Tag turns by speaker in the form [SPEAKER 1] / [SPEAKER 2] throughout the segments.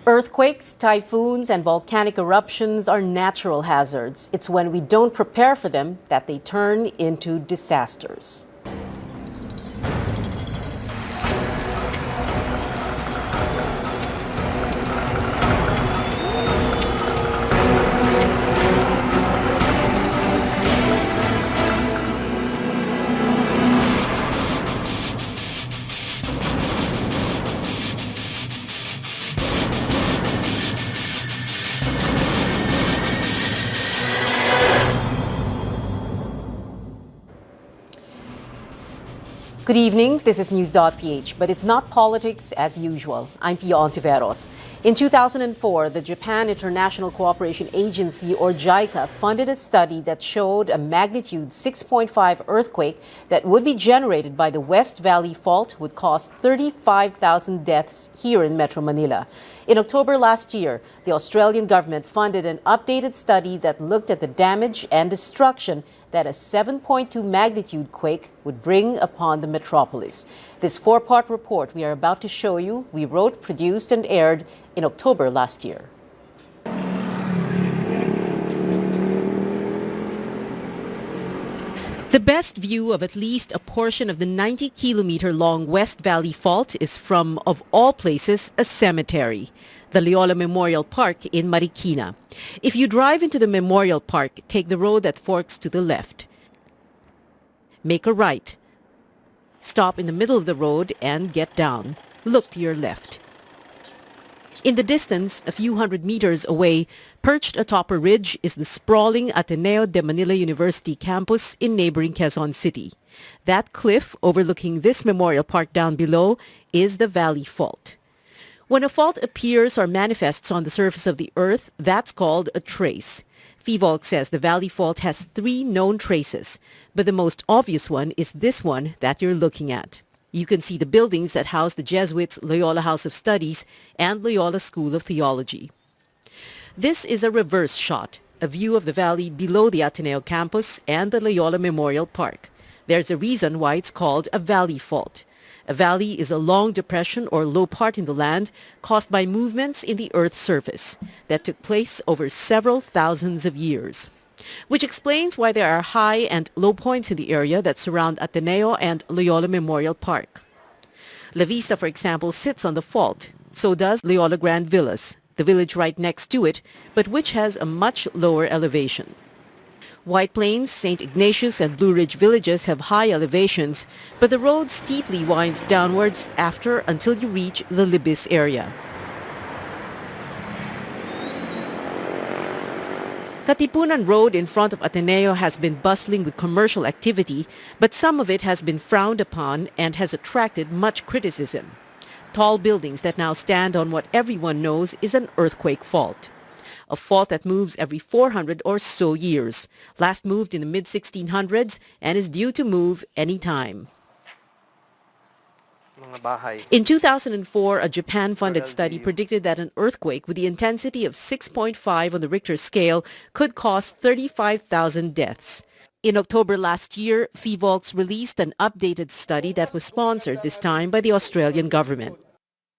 [SPEAKER 1] Earthquakes, typhoons, and volcanic eruptions are natural hazards. It's when we don't prepare for them that they turn into disasters. Good evening, this is News.PH, but it's not politics as usual. I'm Pia Ontiveros. In 2004, the Japan International Cooperation Agency, or JICA, funded a study that showed a magnitude 6.5 earthquake that would be generated by the West Valley Fault would cause 35,000 deaths here in Metro Manila. In October last year, the Australian government funded an updated study that looked at the damage and destruction that a 7.2 magnitude quake would bring upon the metropolis. This four-part report we are about to show you, we wrote, produced, and aired in October last year. The best view of at least a portion of the 90-kilometer-long West Valley Fault is from, of all places, a cemetery, the Loyola Memorial Park in Marikina. If you drive into the Memorial Park, take the road that forks to the left. Make a right. Stop in the middle of the road and get down. Look to your left. In the distance, a few hundred meters away, perched atop a ridge, is the sprawling Ateneo de Manila University campus in neighboring Quezon City. That cliff overlooking this memorial park down below is the Valley Fault. When a fault appears or manifests on the surface of the earth, that's called a trace. FIVOLC says the Valley Fault has 3 known traces, but the most obvious one is this one that you're looking at. You can see the buildings that house the Jesuits' Loyola House of Studies and Loyola School of Theology. This is a reverse shot, a view of the valley below the Ateneo campus and the Loyola Memorial Park. There's a reason why it's called a valley fault. A valley is a long depression or low part in the land caused by movements in the Earth's surface that took place over several thousands of years. Which explains why there are high and low points in the area that surround Ateneo and Loyola Memorial Park. La Vista, for example, sits on the fault. So does Loyola Grand Villas, the village right next to it, but which has a much lower elevation. White Plains, St. Ignatius, and Blue Ridge villages have high elevations, but the road steeply winds downwards until you reach the Libis area. Katipunan Road in front of Ateneo has been bustling with commercial activity, but some of it has been frowned upon and has attracted much criticism. Tall buildings that now stand on what everyone knows is an earthquake fault. A fault that moves every 400 or so years, last moved in the mid-1600s and is due to move any time. In 2004, a Japan-funded study predicted that an earthquake with the intensity of 6.5 on the Richter scale could cause 35,000 deaths. In October last year, FIVOLC released an updated study that was sponsored this time by the Australian government.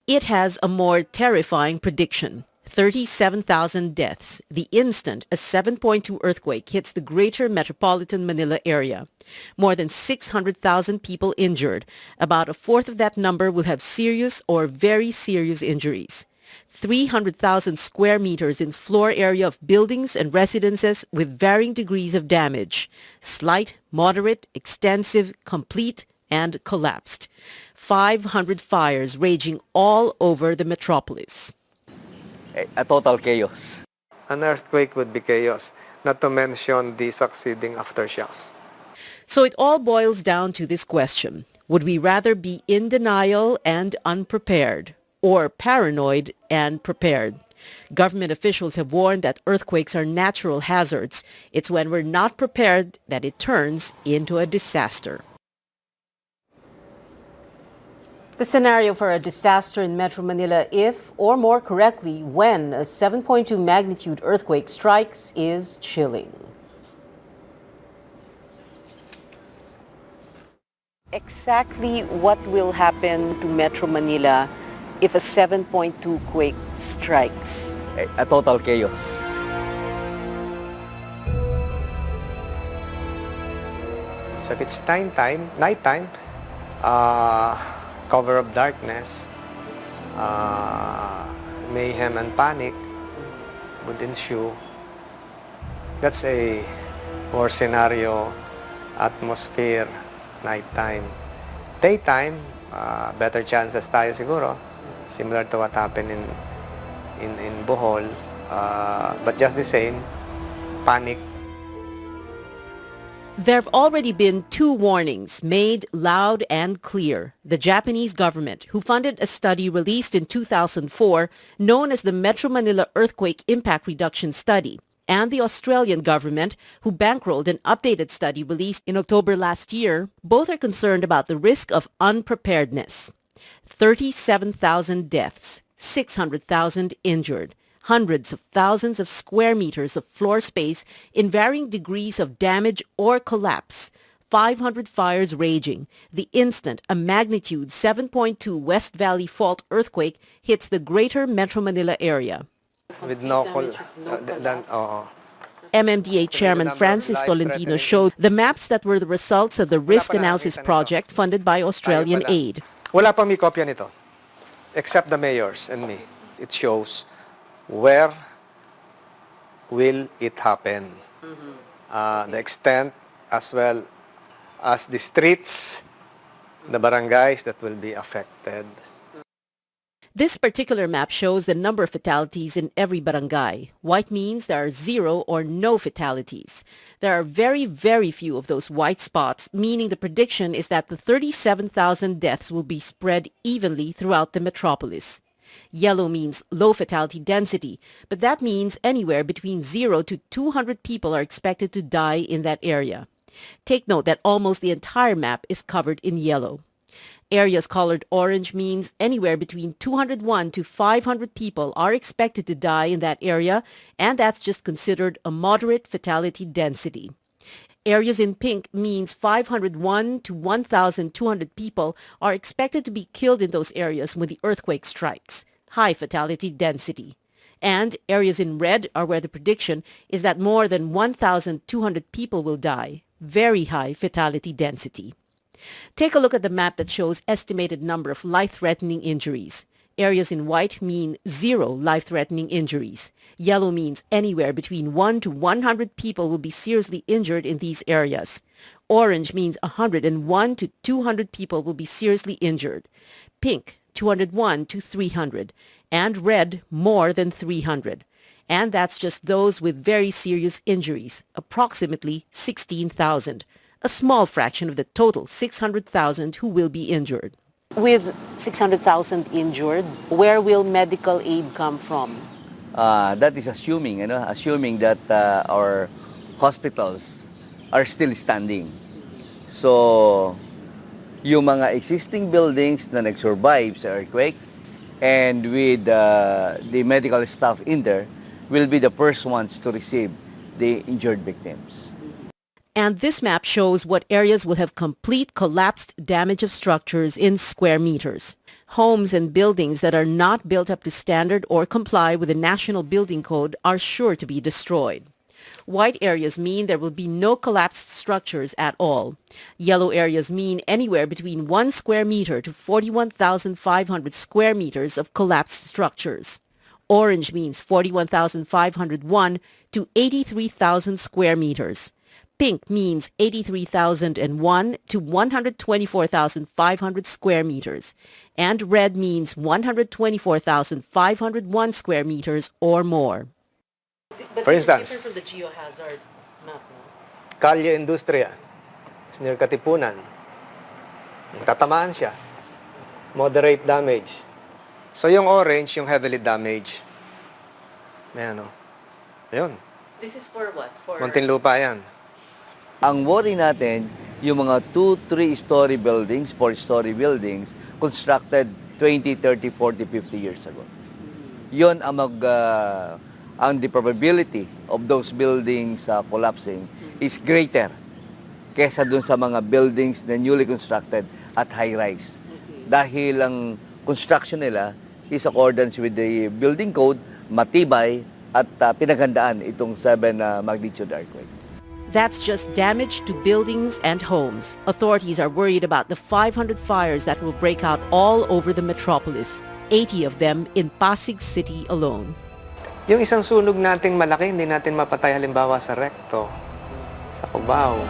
[SPEAKER 1] It has a more terrifying prediction. 37,000 deaths the instant a 7.2 earthquake hits the greater metropolitan Manila area. More than 600,000 people injured. About a fourth of that number will have serious or very serious injuries. 300,000 square meters in floor area of buildings and residences with varying degrees of damage. Slight, moderate, extensive, complete, and collapsed. 500 fires raging all over the metropolis.
[SPEAKER 2] A total chaos.
[SPEAKER 3] An earthquake would be chaos, not to mention the succeeding aftershocks.
[SPEAKER 1] So it all boils down to this question. Would we rather be in denial and unprepared, or paranoid and prepared? Government officials have warned that earthquakes are natural hazards. It's when we're not prepared that it turns into a disaster. The scenario for a disaster in Metro Manila if, or more correctly, when a 7.2 magnitude earthquake strikes is chilling. Exactly what will happen to Metro Manila if a 7.2 quake strikes?
[SPEAKER 2] A total chaos.
[SPEAKER 3] So if it's nighttime, cover of darkness, mayhem and panic would ensue. That's a war scenario atmosphere, nighttime. Daytime, better chances tayo siguro, similar to what happened in Bohol, but just the same, panic.
[SPEAKER 1] There have already been 2 warnings made loud and clear. The Japanese government, who funded a study released in 2004 known as the Metro Manila Earthquake Impact Reduction Study, and the Australian government, who bankrolled an updated study released in October last year, both are concerned about the risk of unpreparedness. 37,000 deaths, 600,000 injured, hundreds of thousands of square meters of floor space in varying degrees of damage or collapse, 500 fires raging, the instant a magnitude 7.2 West Valley Fault earthquake hits the greater Metro Manila area.
[SPEAKER 3] With no
[SPEAKER 1] MMDA Chairman Francis Tolentino showed the maps that were the results of the risk analysis project funded by Australian aid.
[SPEAKER 3] Wala pa may kopya nito, except the mayors and me. It shows where will it happen, the extent as well as the streets, the barangays that will be affected.
[SPEAKER 1] This particular map shows the number of fatalities in every barangay. White means there are 0 or no fatalities. There are very, very few of those white spots, meaning the prediction is that the 37,000 deaths will be spread evenly throughout the metropolis. Yellow means low fatality density, but that means anywhere between 0 to 200 people are expected to die in that area. Take note that almost the entire map is covered in yellow. Areas colored orange means anywhere between 201 to 500 people are expected to die in that area, and that's just considered a moderate fatality density. Areas in pink means 501 to 1,200 people are expected to be killed in those areas when the earthquake strikes, high fatality density. And areas in red are where the prediction is that more than 1,200 people will die, very high fatality density. Take a look at the map that shows estimated number of life-threatening injuries. Areas in white mean 0 life-threatening injuries. Yellow means anywhere between 1 to 100 people will be seriously injured in these areas. Orange means 101 to 200 people will be seriously injured. Pink, 201 to 300. And red, more than 300. And that's just those with very serious injuries, approximately 16,000. A small fraction of the total 600,000 who will be injured. With 600,000 injured, where will medical aid come from?
[SPEAKER 2] That is assuming that our hospitals are still standing. So, yung mga existing buildings na nag-survive sa earthquake and with the medical staff in there will be the first ones to receive the injured victims.
[SPEAKER 1] And this map shows what areas will have complete collapsed damage of structures in square meters. Homes and buildings that are not built up to standard or comply with the National Building Code are sure to be destroyed. White areas mean there will be no collapsed structures at all. Yellow areas mean anywhere between 1 square meter to 41,500 square meters of collapsed structures. Orange means 41,501 to 83,000 square meters. Pink means 83,001 to 124,500 square meters. And red means 124,501 square meters or more. But
[SPEAKER 3] For instance,
[SPEAKER 1] different from the geohazard map, no?
[SPEAKER 3] Kalye Industria, near Katipunan. Tatamaan siya. Moderate damage. So yung orange, yung heavily damaged. May ano. Ayun.
[SPEAKER 1] This is for what? For
[SPEAKER 3] Muntinlupa yan.
[SPEAKER 2] Ang worry natin, yung mga 2, 3-story buildings, 4-story buildings, constructed 20, 30, 40, 50 years ago. Yun ang the probability of those buildings collapsing is greater kesa dun sa mga buildings na newly constructed at high-rise. Dahil ang construction nila is accordance with the building code, matibay at pinaghandaan itong 7 magnitude earthquake.
[SPEAKER 1] That's just damage to buildings and homes. Authorities are worried about the 500 fires that will break out all over the metropolis, 80 of them in Pasig City alone.
[SPEAKER 3] Yung isang sunog nating malaki, hindi natin mapatay halimbawa sa Recto, sa Cubao.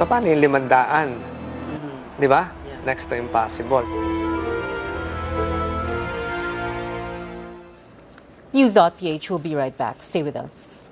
[SPEAKER 3] Paano yung 500? Di ba? Next to impossible.
[SPEAKER 1] News.PH will be right back. Stay with us.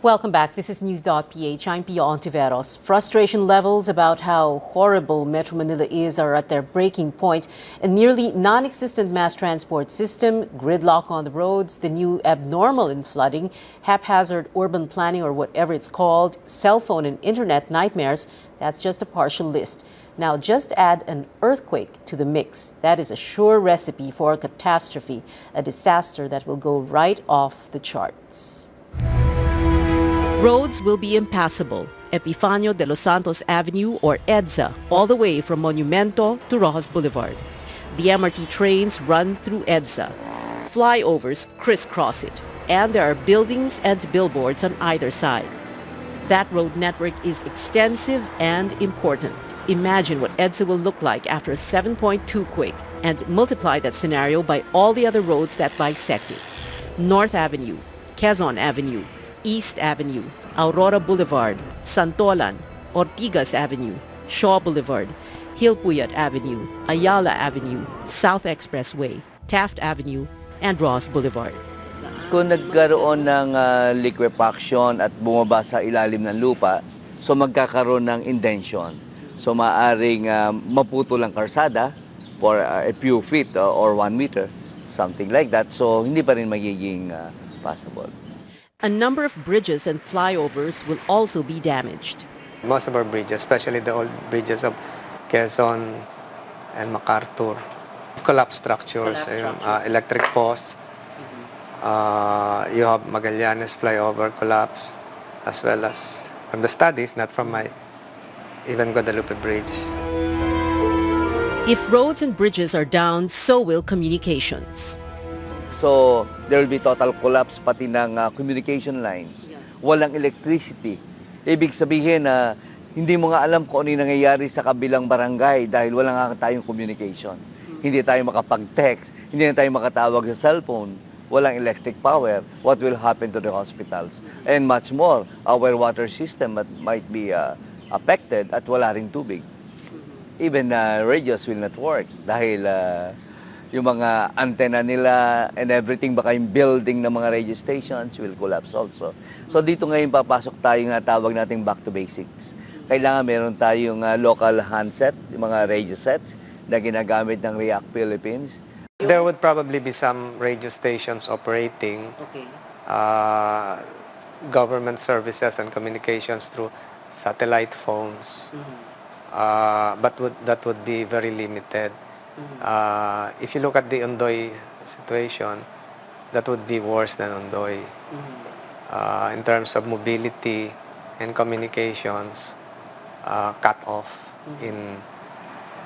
[SPEAKER 1] Welcome back. This is News.PH. I'm Pia Ontiveros. Frustration levels about how horrible Metro Manila is are at their breaking point. A nearly non-existent mass transport system, gridlock on the roads, the new abnormal in flooding, haphazard urban planning or whatever it's called, cell phone and internet nightmares, that's just a partial list. Now just add an earthquake to the mix. That is a sure recipe for a catastrophe, a disaster that will go right off the charts. Roads will be impassable. Epifanio de los Santos Avenue or EDSA, all the way from Monumento to Rojas Boulevard. The MRT trains run through EDSA. Flyovers crisscross it, and there are buildings and billboards on either side. That road network is extensive and important. Imagine what EDSA will look like after a 7.2 quake, and multiply that scenario by all the other roads that bisect it. North Avenue, Quezon Avenue, East Avenue, Aurora Boulevard, Santolan, Ortigas Avenue, Shaw Boulevard, Hilpuyat Avenue, Ayala Avenue, South Expressway, Taft Avenue, and Ross Boulevard.
[SPEAKER 2] Kung nagkaroon ng liquefaction at bumaba sa ilalim ng lupa, so magkakaroon ng indention. So maaring maputo lang karsada for a few feet or 1 meter, something like that. So hindi pa rin magiging possible.
[SPEAKER 1] A number of bridges and flyovers will also be damaged.
[SPEAKER 3] Most of our bridges, especially the old bridges of Quezon and MacArthur, collapsed structures, electric posts. You have Magallanes flyover collapse, as well as from the studies, not from my even Guadalupe Bridge.
[SPEAKER 1] If roads and bridges are down, so will communications.
[SPEAKER 2] So there will be total collapse pati ng communication lines. Walang electricity. Ibig sabihin na hindi mo nga alam kung ano yung nangyayari sa kabilang barangay dahil wala nga tayong communication. Hindi tayo makapag-text, hindi na tayo makatawag sa cellphone, walang electric power. What will happen to the hospitals? And much more, our water system might be affected at wala ring tubig. Even radios will not work dahil yung mga antenna nila and everything, baka yung building ng mga radio stations will collapse also. So dito ngayon papasok tayo nga tawag nating back to basics. Kailangan meron tayong local handset, yung mga radio sets na ginagamit ng REACT Philippines.
[SPEAKER 3] There would probably be some radio stations operating government services and communications through satellite phones, but that would be very limited. If you look at the Ondoy situation, that would be worse than Ondoy. In terms of mobility and communications, cut off in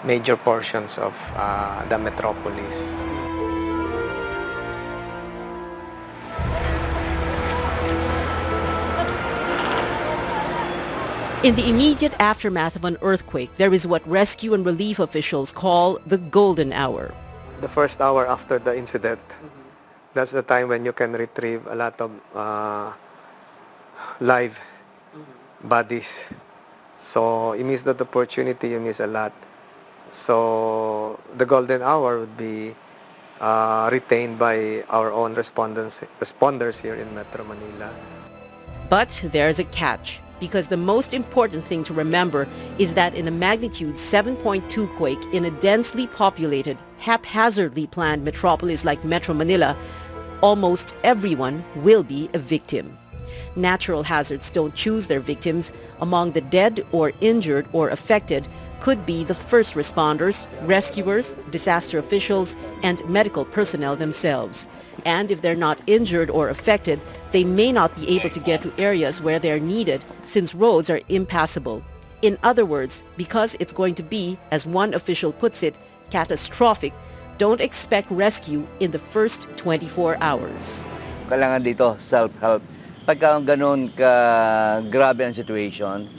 [SPEAKER 3] major portions of the metropolis.
[SPEAKER 1] In the immediate aftermath of an earthquake, there is what rescue and relief officials call the golden hour.
[SPEAKER 3] The first hour after the incident, that's the time when you can retrieve a lot of live bodies. So you miss that opportunity, you miss a lot. So the golden hour would be retained by our own responders here in Metro Manila.
[SPEAKER 1] But there's a catch, because the most important thing to remember is that in a magnitude 7.2 quake in a densely populated, haphazardly planned metropolis like Metro Manila, almost everyone will be a victim. Natural hazards don't choose their victims. Among the dead or injured or affected could be the first responders, rescuers, disaster officials, and medical personnel themselves. And if they're not injured or affected, they may not be able to get to areas where they're needed since roads are impassable. In other words, because it's going to be, as one official puts it, catastrophic, don't expect rescue in the first 24 hours.
[SPEAKER 2] Kailangan dito, self-help. Pagka ganun ka grabe ang situation,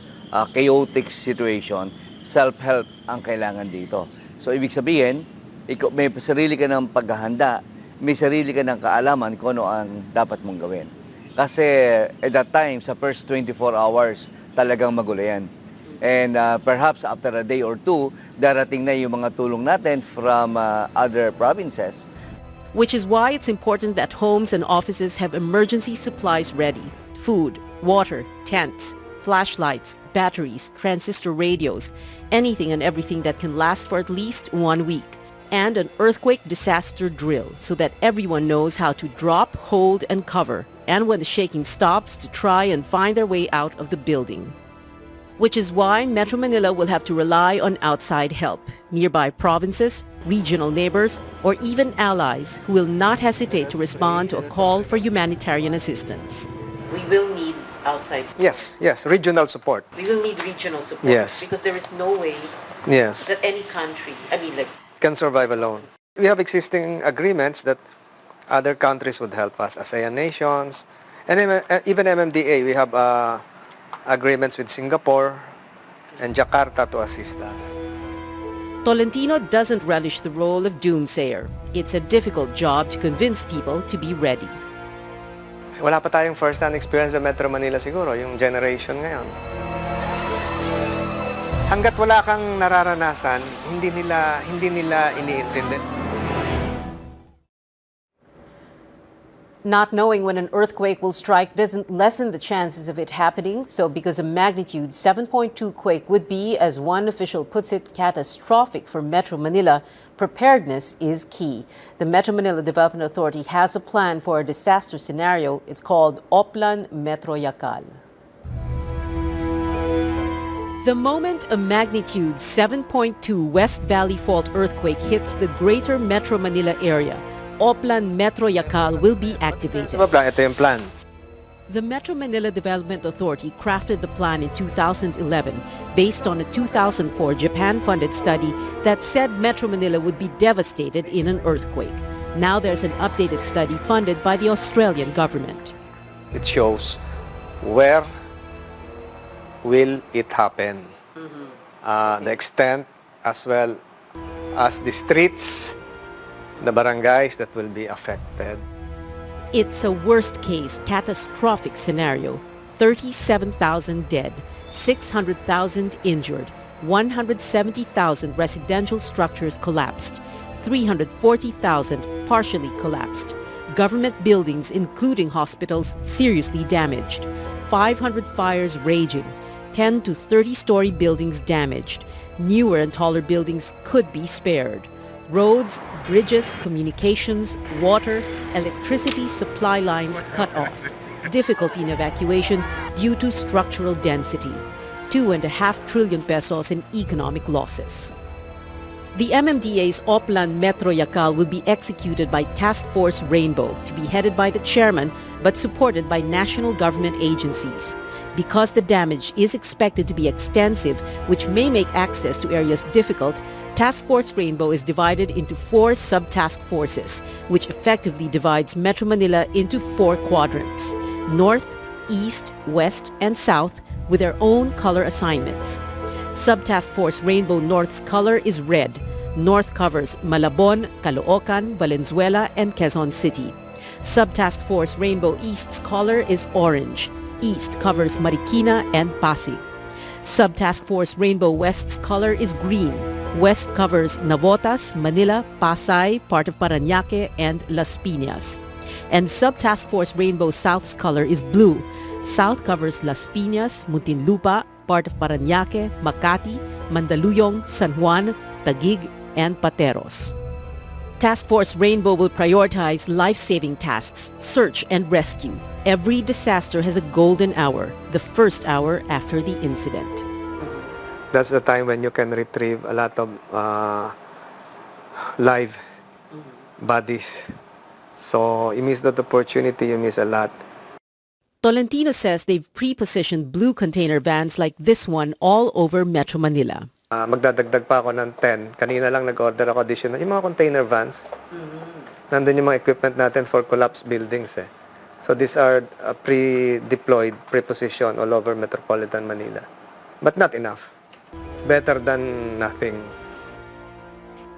[SPEAKER 2] chaotic situation, self-help ang kailangan dito. So, ibig sabihin, may sarili ka ng paghahanda, may sarili ka ng kaalaman kung ano ang dapat mong gawin. Kasi at that time, sa first 24 hours, talagang magulo yan. And perhaps after a day or two, darating na yung mga tulong natin from other provinces.
[SPEAKER 1] Which is why it's important that homes and offices have emergency supplies ready. Food, water, tents, flashlights, batteries, transistor radios, anything and everything that can last for at least 1 week. And an earthquake disaster drill so that everyone knows how to drop, hold, and cover, and when the shaking stops, to try and find their way out of the building. Which is why Metro Manila will have to rely on outside help, nearby provinces, regional neighbors, or even allies who will not hesitate to respond to a call for humanitarian assistance. We will need outside support.
[SPEAKER 3] Yes, regional support.
[SPEAKER 1] We will need regional support.
[SPEAKER 3] Yes.
[SPEAKER 1] Because there is no way that any country,
[SPEAKER 3] can survive alone. We have existing agreements that other countries would help us, ASEAN nations, and even MMDA. We have agreements with Singapore and Jakarta to assist us.
[SPEAKER 1] Tolentino doesn't relish the role of doomsayer. It's a difficult job to convince people to be ready.
[SPEAKER 3] Wala pa tayong first-hand experience sa Metro Manila siguro, yung generation ngayon. Hanggat wala kang nararanasan, hindi nila iniintindi.
[SPEAKER 1] Not knowing when an earthquake will strike doesn't lessen the chances of it happening. So because a magnitude 7.2 quake would be, as one official puts it, catastrophic for Metro Manila, preparedness is key. The Metro Manila Development Authority has a plan for a disaster scenario. It's called Oplan Metro Yakal. The moment a magnitude 7.2 West Valley Fault earthquake hits the greater Metro Manila area, Oplan Metro Yakal will be activated.
[SPEAKER 3] Ito yung plan.
[SPEAKER 1] The Metro Manila Development Authority crafted the plan in 2011 based on a 2004 Japan-funded study that said Metro Manila would be devastated in an earthquake. Now there's an updated study funded by the Australian government.
[SPEAKER 3] It shows where will it happen, the extent as well as the streets, the barangays that will be affected.
[SPEAKER 1] It's a worst-case, catastrophic scenario. 37,000 dead, 600,000 injured, 170,000 residential structures collapsed, 340,000 partially collapsed, government buildings, including hospitals, seriously damaged, 500 fires raging, 10 to 30-story buildings damaged. Newer and taller buildings could be spared. Roads, bridges, communications, water, electricity supply lines cut off. Difficulty in evacuation due to structural density. 2.5 trillion pesos in economic losses. The MMDA's Oplan Metro Yakal will be executed by Task Force Rainbow, to be headed by the chairman but supported by national government agencies. Because the damage is expected to be extensive, which may make access to areas difficult, Task Force Rainbow is divided into 4 sub-task forces, which effectively divides Metro Manila into 4 quadrants: North, East, West, and South, with their own color assignments. Sub-task force Rainbow North's color is red. North covers Malabon, Caloocan, Valenzuela, and Quezon City. Sub-task force Rainbow East's color is orange. East covers Marikina and Pasig. Sub-task force Rainbow West's color is green. West covers Navotas, Manila, Pasay, part of Parañaque, and Las Piñas. And Sub-task force Rainbow South's color is blue. South covers Las Piñas, Muntinlupa, part of Parañaque, Makati, Mandaluyong, San Juan, Taguig, and Pateros. Task Force Rainbow will prioritize life-saving tasks, search and rescue. Every disaster has a golden hour, the first hour after the incident.
[SPEAKER 3] That's the time when you can retrieve a lot of live bodies So you miss that opportunity, you miss a lot.
[SPEAKER 1] Tolentino says they've pre-positioned blue container vans like this one all over Metro Manila.
[SPEAKER 3] Magdadagdag pa ako ng 10. Kanina lang nag-order ako additional. Yung mga container vans, nandun yung mga equipment natin for collapsed buildings eh. So these are pre-deployed, pre-positioned all over Metropolitan Manila. But not enough. Better than nothing.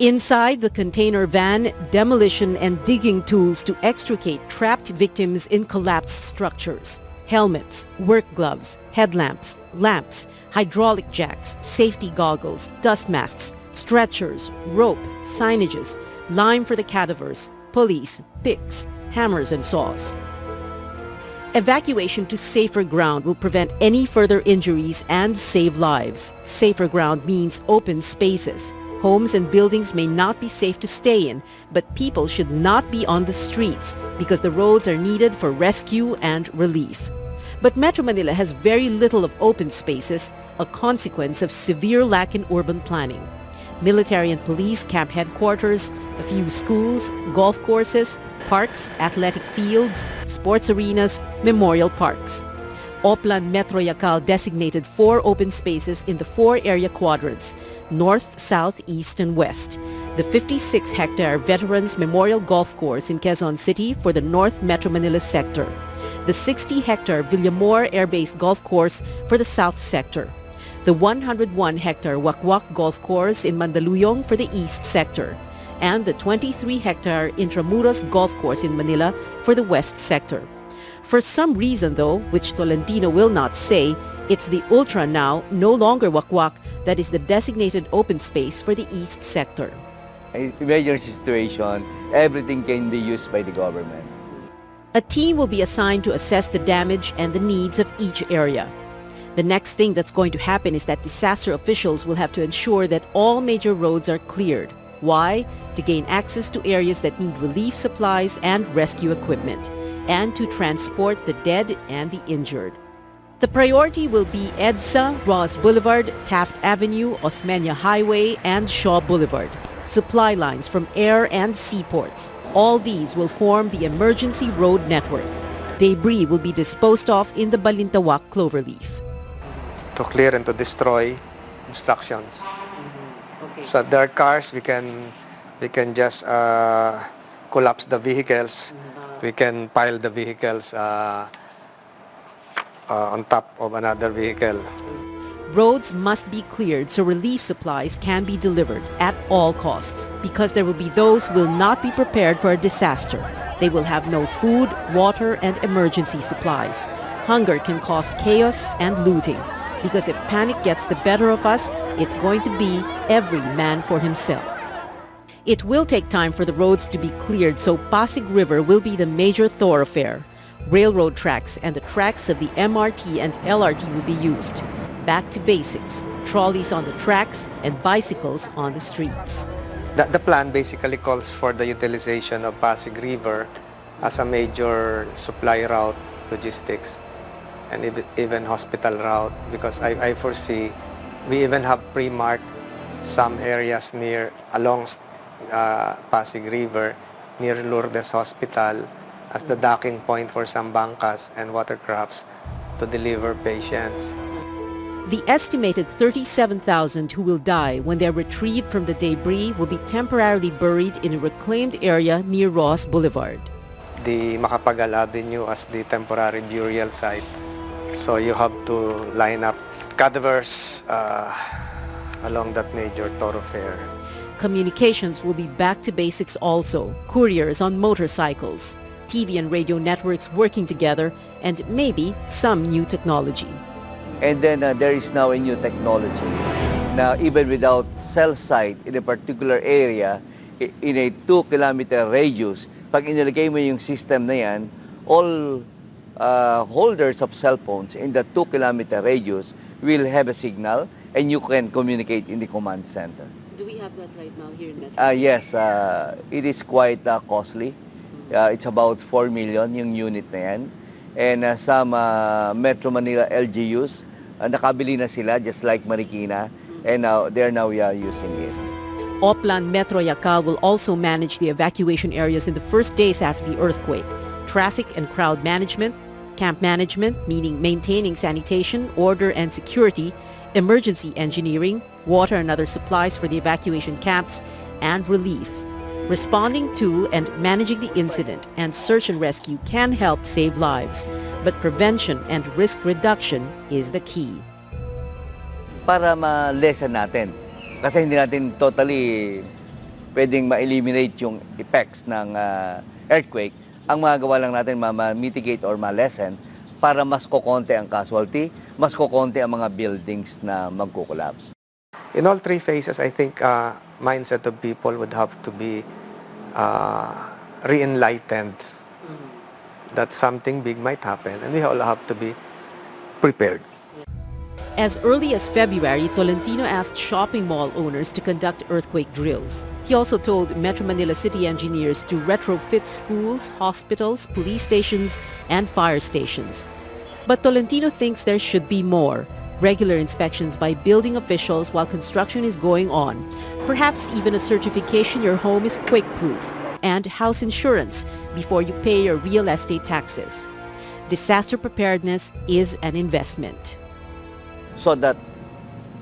[SPEAKER 1] Inside the container van, demolition and digging tools to extricate trapped victims in collapsed structures. Helmets, work gloves, headlamps, lamps, hydraulic jacks, safety goggles, dust masks, stretchers, rope, signages, lime for the cadavers, pulleys, picks, hammers and saws. Evacuation to safer ground will prevent any further injuries and save lives. Safer ground means open spaces. Homes and buildings may not be safe to stay in, but people should not be on the streets because the roads are needed for rescue and relief. But Metro Manila has very little of open spaces, a consequence of severe lack in urban planning. Military and police camp headquarters, a few schools, golf courses, parks, athletic fields, sports arenas, memorial parks. Oplan Metro Yacal designated 4 open spaces in the 4 area quadrants, north, south, east, and west. The 56-hectare Veterans Memorial Golf Course in Quezon City for the North Metro Manila sector. The 60-hectare Villamor Air Base Golf Course for the south sector. The 101-hectare Wakwak Golf Course in Mandaluyong for the east sector. And the 23-hectare Intramuros Golf Course in Manila for the west sector. For some reason, though, which Tolentino will not say, it's the Ultra now, no longer Wakwak, that is the designated open space for the east sector.
[SPEAKER 2] Emergency situation, everything can be used by the government.
[SPEAKER 1] A team will be assigned to assess the damage and the needs of each area. The next thing that's going to happen is that disaster officials will have to ensure that all major roads are cleared. Why? To gain access to areas that need relief supplies and rescue equipment, and to transport the dead and the injured. The priority will be EDSA, Ross Boulevard, Taft Avenue, Osmeña Highway, and Shaw Boulevard. Supply lines from air and seaports. All these will form the emergency road network. Debris will be disposed of in the Balintawak cloverleaf.
[SPEAKER 3] To clear and to destroy obstructions.
[SPEAKER 1] Okay.
[SPEAKER 3] So there are cars, we can just collapse the vehicles. We can pile the vehicles on top of another vehicle.
[SPEAKER 1] Roads must be cleared so relief supplies can be delivered at all costs, because there will be those who will not be prepared for a disaster. They will have no food, water, and emergency supplies. Hunger can cause chaos and looting, because if panic gets the better of us, it's going to be every man for himself. It will take time for the roads to be cleared, so Pasig River will be the major thoroughfare. Railroad tracks and the tracks of the MRT and LRT will be used. Back to basics, trolleys on the tracks and bicycles on the streets.
[SPEAKER 3] The plan basically calls for the utilization of Pasig River as a major supply route, logistics, and even hospital route, because I foresee we even have pre-marked some areas along Pasig River near Lourdes Hospital as the docking point for some bangkas and watercrafts to deliver patients.
[SPEAKER 1] The estimated 37,000 who will die when they're retrieved from the debris will be temporarily buried in a reclaimed area near Ross Boulevard.
[SPEAKER 3] The Macapagal Avenue as the temporary burial site. So you have to line up cadavers along that major thoroughfare.
[SPEAKER 1] Communications will be back to basics also. Couriers on motorcycles, TV and radio networks working together, and maybe some new technology.
[SPEAKER 2] And then there is now a new technology. Now, even without cell site in a particular area, in a 2-kilometer radius, pag inilagay mo yung system na yan, all holders of cell phones in the 2-kilometer radius will have a signal and you can communicate in the command center.
[SPEAKER 1] Do we have that right now here in Metro?
[SPEAKER 2] Yes, it is quite costly. It's about 4 million yung unit na yan. And some Metro Manila LGUs, nakabili na sila just like Marikina, and now they're now using it.
[SPEAKER 1] Oplan Metro Yacal will also manage the evacuation areas in the first days after the earthquake. Traffic and crowd management, camp management, meaning maintaining sanitation, order and security, emergency engineering, water and other supplies for the evacuation camps, and relief. Responding to and managing the incident and search and rescue can help save lives, but prevention and risk reduction is the key.
[SPEAKER 2] Para ma-lessen natin, kasi hindi natin totally pwedeng ma-eliminate yung effects ng earthquake, ang magagawa lang natin ma-mitigate or ma-lessen para mas kokonti ang casualty, mas kokonti ang mga buildings na magko-collapse.
[SPEAKER 3] In all three phases, I think mindset of people would have to be re-enlightened that something big might happen, and we all have to be prepared.
[SPEAKER 1] As early as February, Tolentino asked shopping mall owners to conduct earthquake drills. He also told Metro Manila city engineers to retrofit schools, hospitals, police stations, and fire stations. But Tolentino thinks there should be more. Regular inspections by building officials while construction is going on. Perhaps even a certification your home is quake-proof, and house insurance before you pay your real estate taxes. Disaster preparedness is an investment.
[SPEAKER 2] So that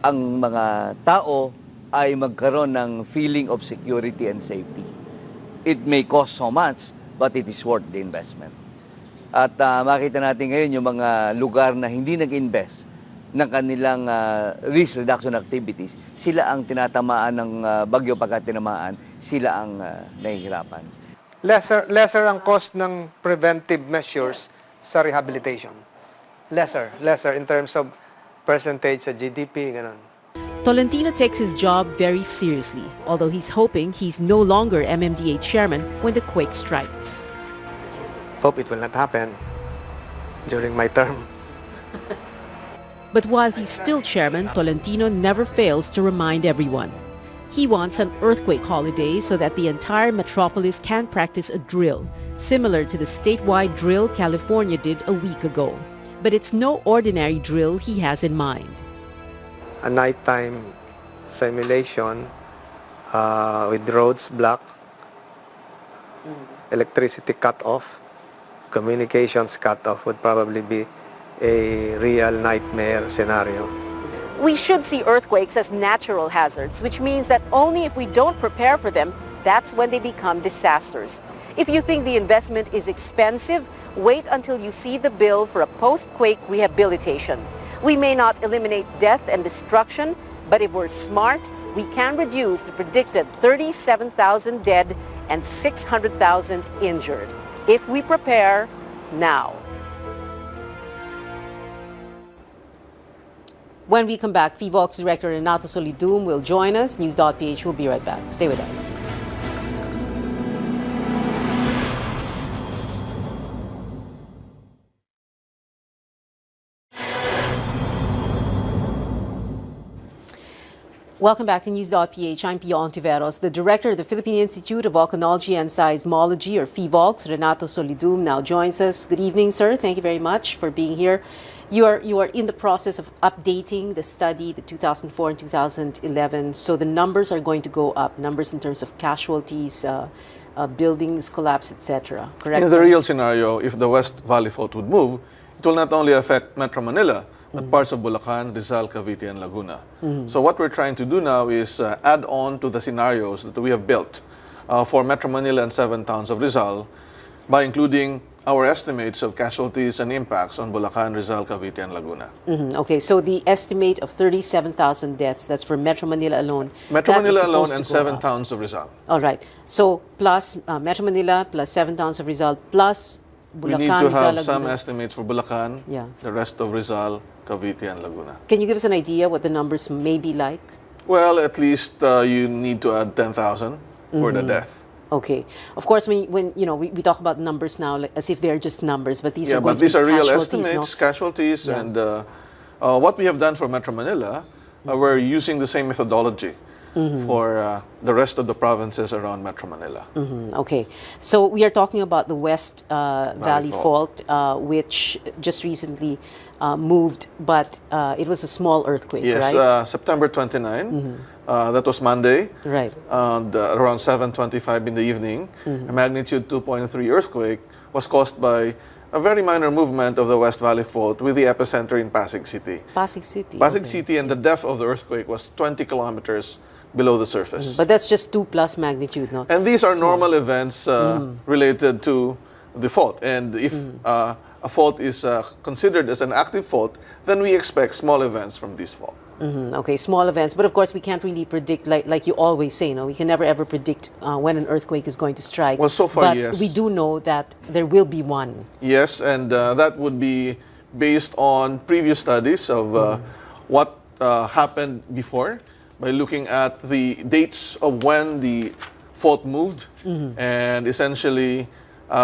[SPEAKER 2] ang mga tao ay magkaroon ng feeling of security and safety. It may cost so much, but it is worth the investment. At makita natin ngayon yung mga lugar na hindi nag-invest ng kanilang risk reduction activities, sila ang tinatamaan ng bagyo pagka tinamaan, sila ang nahihirapan.
[SPEAKER 3] Lesser ang cost ng preventive measures sa rehabilitation. Lesser in terms of percentage sa GDP, ganun.
[SPEAKER 1] Tolentino takes his job very seriously, although he's hoping he's no longer MMDA chairman when the quake strikes.
[SPEAKER 3] Hope it will not happen during my term.
[SPEAKER 1] But while he's still chairman, Tolentino never fails to remind everyone. He wants an earthquake holiday so that the entire metropolis can practice a drill, similar to the statewide drill California did a week ago. But it's no ordinary drill he has in mind.
[SPEAKER 3] A nighttime simulation with roads blocked, electricity cut off, communications cut off would probably be a real nightmare scenario.
[SPEAKER 1] We should see earthquakes as natural hazards, which means that only if we don't prepare for them, that's when they become disasters. If you think the investment is expensive, wait until you see the bill for a post-quake rehabilitation. We may not eliminate death and destruction, but if we're smart, we can reduce the predicted 37,000 dead and 600,000 injured. If we prepare now. When we come back, FIVOX Director Renato Solidum will join us. News.PH will be right back. Stay with us. Welcome back to News.PH. I'm Pia Ontiveros. The director of the Philippine Institute of Volcanology and Seismology, or FIVOX, Renato Solidum, now joins us. Good evening, sir. Thank you very much for being here. You are in the process of updating the study, the 2004 and 2011. So the numbers are going to go up. Numbers in terms of casualties, buildings collapse, etc. Correct?
[SPEAKER 4] In the real scenario, if the West Valley Fault would move, it will not only affect Metro Manila, but parts of Bulacan, Rizal, Cavite, and Laguna. So what we're trying to do now is add on to the scenarios that we have built for Metro Manila and 7 towns of Rizal by including our estimates of casualties and impacts on Bulacan, Rizal, Cavite, and Laguna.
[SPEAKER 1] Okay, so the estimate of 37,000 deaths, that's for Metro Manila alone.
[SPEAKER 4] Metro Manila alone and 7 towns of Rizal.
[SPEAKER 1] All right. So plus Metro Manila, plus 7 towns of Rizal, plus Bulacan,
[SPEAKER 4] we need to
[SPEAKER 1] Rizal,
[SPEAKER 4] have some
[SPEAKER 1] Laguna.
[SPEAKER 4] estimates for Bulacan, the rest of Rizal, Cavite, and Laguna.
[SPEAKER 1] Can you give us an idea what the numbers may be like?
[SPEAKER 4] Well, at least you need to add 10,000 for the death.
[SPEAKER 1] Okay. Of course, when you know we talk about numbers now like, as if they're just numbers, but these are going
[SPEAKER 4] but these
[SPEAKER 1] to be
[SPEAKER 4] are real
[SPEAKER 1] casualties,
[SPEAKER 4] estimates,
[SPEAKER 1] no?
[SPEAKER 4] casualties, and what we have done for Metro Manila, we're using the same methodology for the rest of the provinces around Metro Manila.
[SPEAKER 1] Okay. So we are talking about the West Valley Fault, which just recently moved, but it was a small earthquake,
[SPEAKER 4] yes,
[SPEAKER 1] right?
[SPEAKER 4] September 29. That was Monday.
[SPEAKER 1] Right.
[SPEAKER 4] And around 7:25 in the evening, a magnitude 2.3 earthquake was caused by a very minor movement of the West Valley Fault with the epicenter in Pasig City.
[SPEAKER 1] Pasig City.
[SPEAKER 4] Pasig
[SPEAKER 1] okay.
[SPEAKER 4] City, and the depth of the earthquake was 20 kilometers below the surface.
[SPEAKER 1] But that's just 2+ magnitude, no?
[SPEAKER 4] And these are
[SPEAKER 1] Small.
[SPEAKER 4] normal events related to the fault. And if a fault is considered as an active fault, then we expect small events from this fault.
[SPEAKER 1] Okay, small events. But of course, we can't really predict, like you always say, no? We can never ever predict when an earthquake is going to strike.
[SPEAKER 4] Well, so far,
[SPEAKER 1] but
[SPEAKER 4] yes.
[SPEAKER 1] we do know that there will be one.
[SPEAKER 4] Yes, and that would be based on previous studies of what happened before by looking at the dates of when the fault moved. And essentially,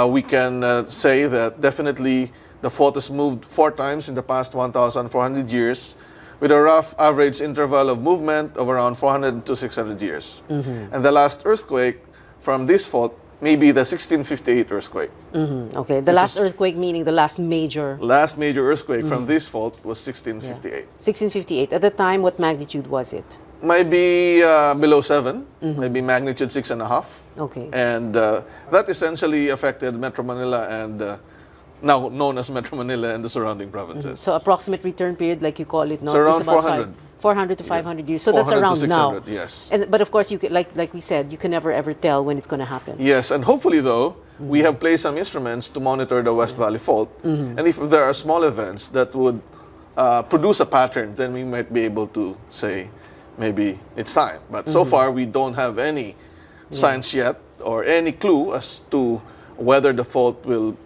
[SPEAKER 4] we can say that definitely the fault has moved 4 times in the past 1,400 years, with a rough average interval of movement of around 400 to 600 years. And the last earthquake from this fault may be the 1658 earthquake.
[SPEAKER 1] Okay, the last earthquake meaning the last major.
[SPEAKER 4] Last major earthquake from this fault was 1658.
[SPEAKER 1] 1658. At the time, what magnitude was it?
[SPEAKER 4] Maybe below 7, maybe magnitude 6.5.
[SPEAKER 1] Okay.
[SPEAKER 4] And that essentially affected Metro Manila and now known as Metro Manila and the surrounding provinces.
[SPEAKER 1] So approximate return period, like you call it, no?
[SPEAKER 4] So around
[SPEAKER 1] is about
[SPEAKER 4] 400.
[SPEAKER 1] 400 to 500 years. So that's
[SPEAKER 4] 400 to
[SPEAKER 1] around
[SPEAKER 4] 600,
[SPEAKER 1] now.
[SPEAKER 4] yes.
[SPEAKER 1] And, but of course, you could, like we said, you can never ever tell when it's going to happen.
[SPEAKER 4] Yes, and hopefully though, we have placed some instruments to monitor the West Valley Fault. And if there are small events that would produce a pattern, then we might be able to say maybe it's time. But so far, we don't have any signs yet or any clue as to whether the fault will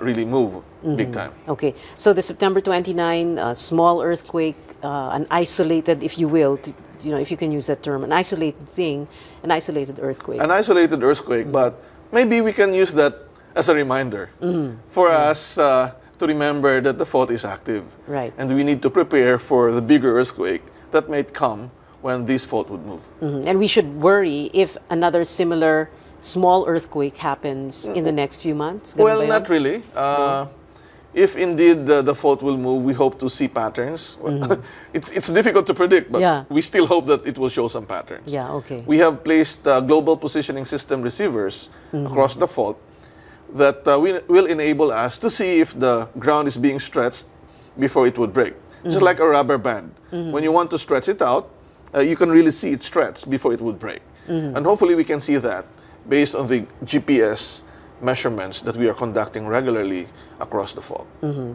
[SPEAKER 4] really move big time.
[SPEAKER 1] Okay, so the September 29 small earthquake, an isolated, if you will, if you can use that term, an isolated thing, an isolated earthquake.
[SPEAKER 4] An isolated earthquake, but maybe we can use that as a reminder for us to remember that the fault is active.
[SPEAKER 1] Right.
[SPEAKER 4] And we need to prepare for the bigger earthquake that might come when this fault would move.
[SPEAKER 1] And we should worry if another similar small earthquake happens in the next few months? Ganun
[SPEAKER 4] Well,
[SPEAKER 1] ba yun?
[SPEAKER 4] not really. If indeed the fault will move, we hope to see patterns. It's difficult to predict, but
[SPEAKER 1] Yeah.
[SPEAKER 4] we still hope that it will show some patterns.
[SPEAKER 1] Yeah, okay.
[SPEAKER 4] We have placed global positioning system receivers across the fault that will enable us to see if the ground is being stretched before it would break. Just like a rubber band. When you want to stretch it out, you can really see it stretch before it would break. And hopefully we can see that based on the GPS measurements that we are conducting regularly across the fault.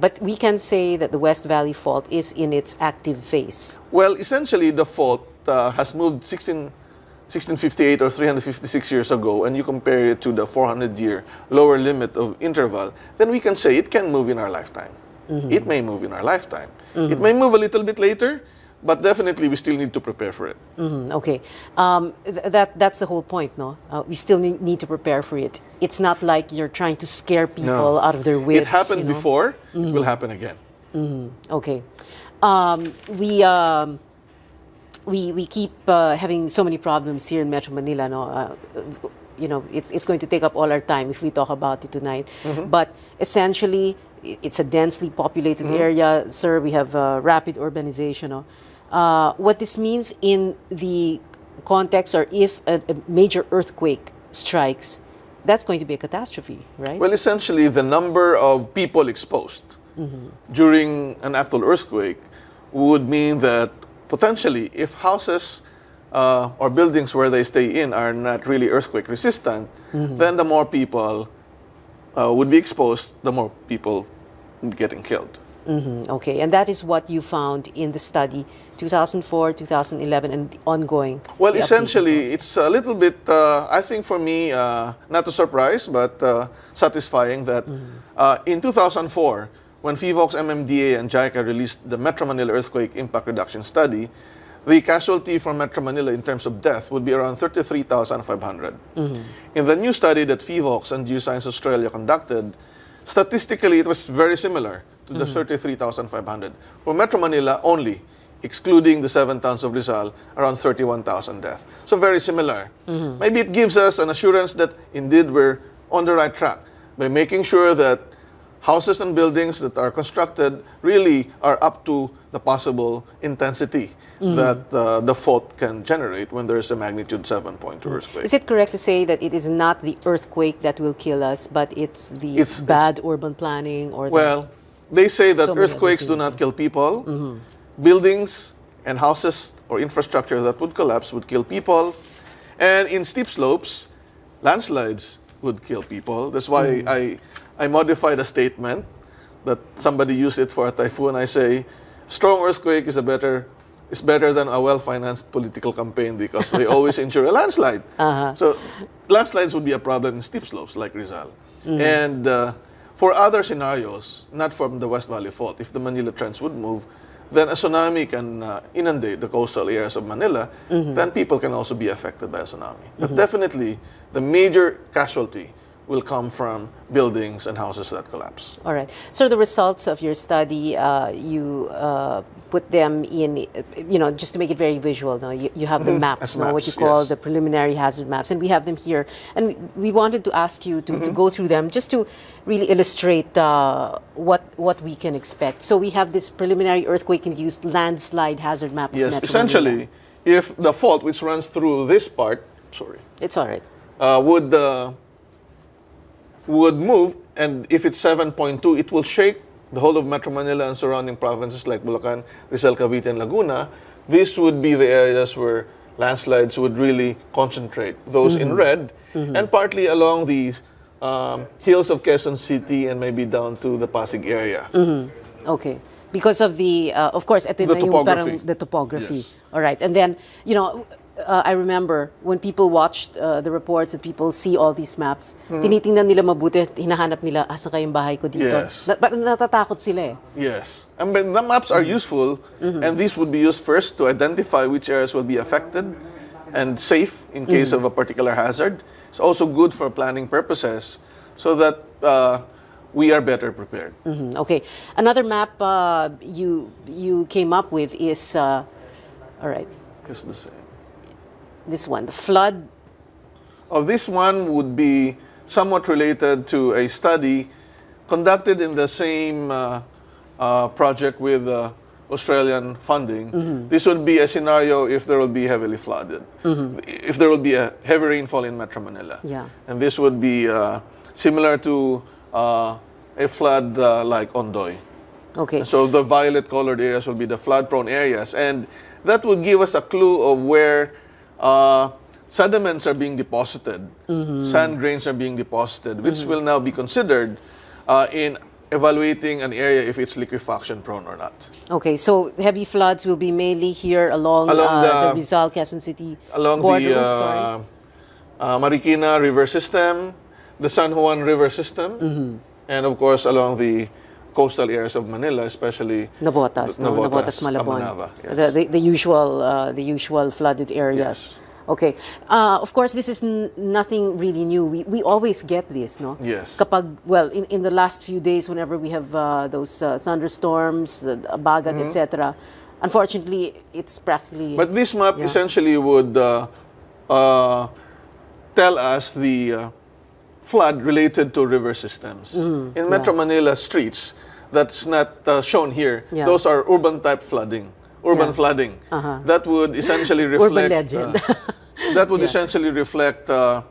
[SPEAKER 1] But we can say that the West Valley Fault is in its active phase.
[SPEAKER 4] Well, essentially the fault has moved 1658 or 356 years ago, and you compare it to the 400-year lower limit of interval, then we can say it can move in our lifetime. It may move in our lifetime. It may move a little bit later, but definitely we still need to prepare for it.
[SPEAKER 1] Okay. That's the whole point, no? We still need to prepare for it. It's not like you're trying to scare people out of their wits.
[SPEAKER 4] It happened before, it will happen again.
[SPEAKER 1] Okay. We keep having so many problems here in Metro Manila, no? It's going to take up all our time if we talk about it tonight. But essentially, it's a densely populated area, sir. We have rapid urbanization. No? What this means in the context, or if a major earthquake strikes, that's going to be a catastrophe, right?
[SPEAKER 4] Well, essentially, the number of people exposed during an actual earthquake would mean that potentially, if houses or buildings where they stay in are not really earthquake resistant, then the more people would be exposed, the more people getting killed.
[SPEAKER 1] Okay, and that is what you found in the study 2004, 2011, and ongoing.
[SPEAKER 4] Well,
[SPEAKER 1] the
[SPEAKER 4] essentially,
[SPEAKER 1] updated
[SPEAKER 4] it's a little bit, I think for me, not a surprise, but satisfying that in 2004, when FIVOX, MMDA, and JICA released the Metro Manila Earthquake Impact Reduction Study, the casualty from Metro Manila in terms of death would be around 33,500. In the new study that FIVOX and Geoscience Australia conducted, statistically it was very similar to the 33,500. For Metro Manila only, excluding the 7 towns of Rizal, around 31,000 deaths. So very similar. Maybe it gives us an assurance that indeed we're on the right track by making sure that houses and buildings that are constructed really are up to the possible intensity that the fault can generate when there is a magnitude 7.2 earthquake.
[SPEAKER 1] Is it correct to say that it is not the earthquake that will kill us, but it's the bad urban planning or
[SPEAKER 4] well, they say that
[SPEAKER 1] so many other
[SPEAKER 4] earthquakes do
[SPEAKER 1] things,
[SPEAKER 4] not kill people. Buildings and houses or infrastructure that would collapse would kill people. And in steep slopes, landslides would kill people. That's why I modified a statement that somebody used it for a typhoon. I say, strong earthquake is better than a well-financed political campaign because they always ensure a landslide. So landslides would be a problem in steep slopes like Rizal. And for other scenarios, not from the West Valley Fault, if the Manila Trench would move, then a tsunami can inundate the coastal areas of Manila, then people can also be affected by a tsunami. But definitely, the major casualty will come from buildings and houses that collapse.
[SPEAKER 1] All right. So the results of your study, you put them in, just to make it very visual. No? You have the maps,
[SPEAKER 4] maps,
[SPEAKER 1] what you call
[SPEAKER 4] yes.
[SPEAKER 1] the preliminary hazard maps, and we have them here. And we wanted to ask you to go through them just to really illustrate what we can expect. So we have this preliminary earthquake-induced landslide hazard map.
[SPEAKER 4] Yes,
[SPEAKER 1] of Metro
[SPEAKER 4] essentially,
[SPEAKER 1] Manila.
[SPEAKER 4] if the fault which runs through this part,
[SPEAKER 1] It's all right.
[SPEAKER 4] would move, and if it's 7.2, it will shake the whole of Metro Manila and surrounding provinces like Bulacan, Rizal, Cavite, and Laguna. These would be the areas where landslides would really concentrate. Those in red, and partly along the hills of Quezon City and maybe down to the Pasig area.
[SPEAKER 1] Okay. Because of the, of course, ito
[SPEAKER 4] The
[SPEAKER 1] na yung
[SPEAKER 4] topography.
[SPEAKER 1] parang the topography.
[SPEAKER 4] Yes.
[SPEAKER 1] All right. And then, I remember when people watched the reports and people see all these maps, tinitingnan nila mabuti, hinahanap nila, asan kayong bahay ko dito?
[SPEAKER 4] Yes.
[SPEAKER 1] Natatakot sila eh.
[SPEAKER 4] Yes. And the maps are useful, and these would be used first to identify which areas will be affected and safe in case of a particular hazard. It's also good for planning purposes so that we are better prepared.
[SPEAKER 1] Okay. Another map you came up with is, all right,
[SPEAKER 4] It's the same.
[SPEAKER 1] this one, the flood.
[SPEAKER 4] This one would be somewhat related to a study conducted in the same project with Australian funding. This would be a scenario if there will be heavily flooded, if there will be a heavy rainfall in Metro Manila.
[SPEAKER 1] Yeah.
[SPEAKER 4] And this would be similar to a flood like Ondoy.
[SPEAKER 1] Okay.
[SPEAKER 4] So the violet colored areas will be the flood prone areas, and that would give us a clue of where sediments are being deposited, sand grains are being deposited, which will now be considered in evaluating an area if it's liquefaction prone or not.
[SPEAKER 1] Okay, so heavy floods will be mainly here along the Rizal, Quezon City
[SPEAKER 4] Along
[SPEAKER 1] border.
[SPEAKER 4] the Marikina River system, the San Juan River system, and of course along the coastal areas of Manila, especially
[SPEAKER 1] Navotas, Navotas, Malabon.
[SPEAKER 4] Amanava, yes.
[SPEAKER 1] The usual flooded areas.
[SPEAKER 4] Yes.
[SPEAKER 1] Okay. Of course, this is nothing really new. We always get this, no?
[SPEAKER 4] Yes.
[SPEAKER 1] Kapag, well, in the last few days, whenever we have those thunderstorms, bagat, etc., unfortunately, it's practically...
[SPEAKER 4] But this map essentially would tell us the flood related to river systems. In Metro Manila streets, that's not shown here.
[SPEAKER 1] Yeah.
[SPEAKER 4] Those are urban type flooding, flooding. That would essentially reflect...
[SPEAKER 1] Urban legend.
[SPEAKER 4] That would essentially reflect the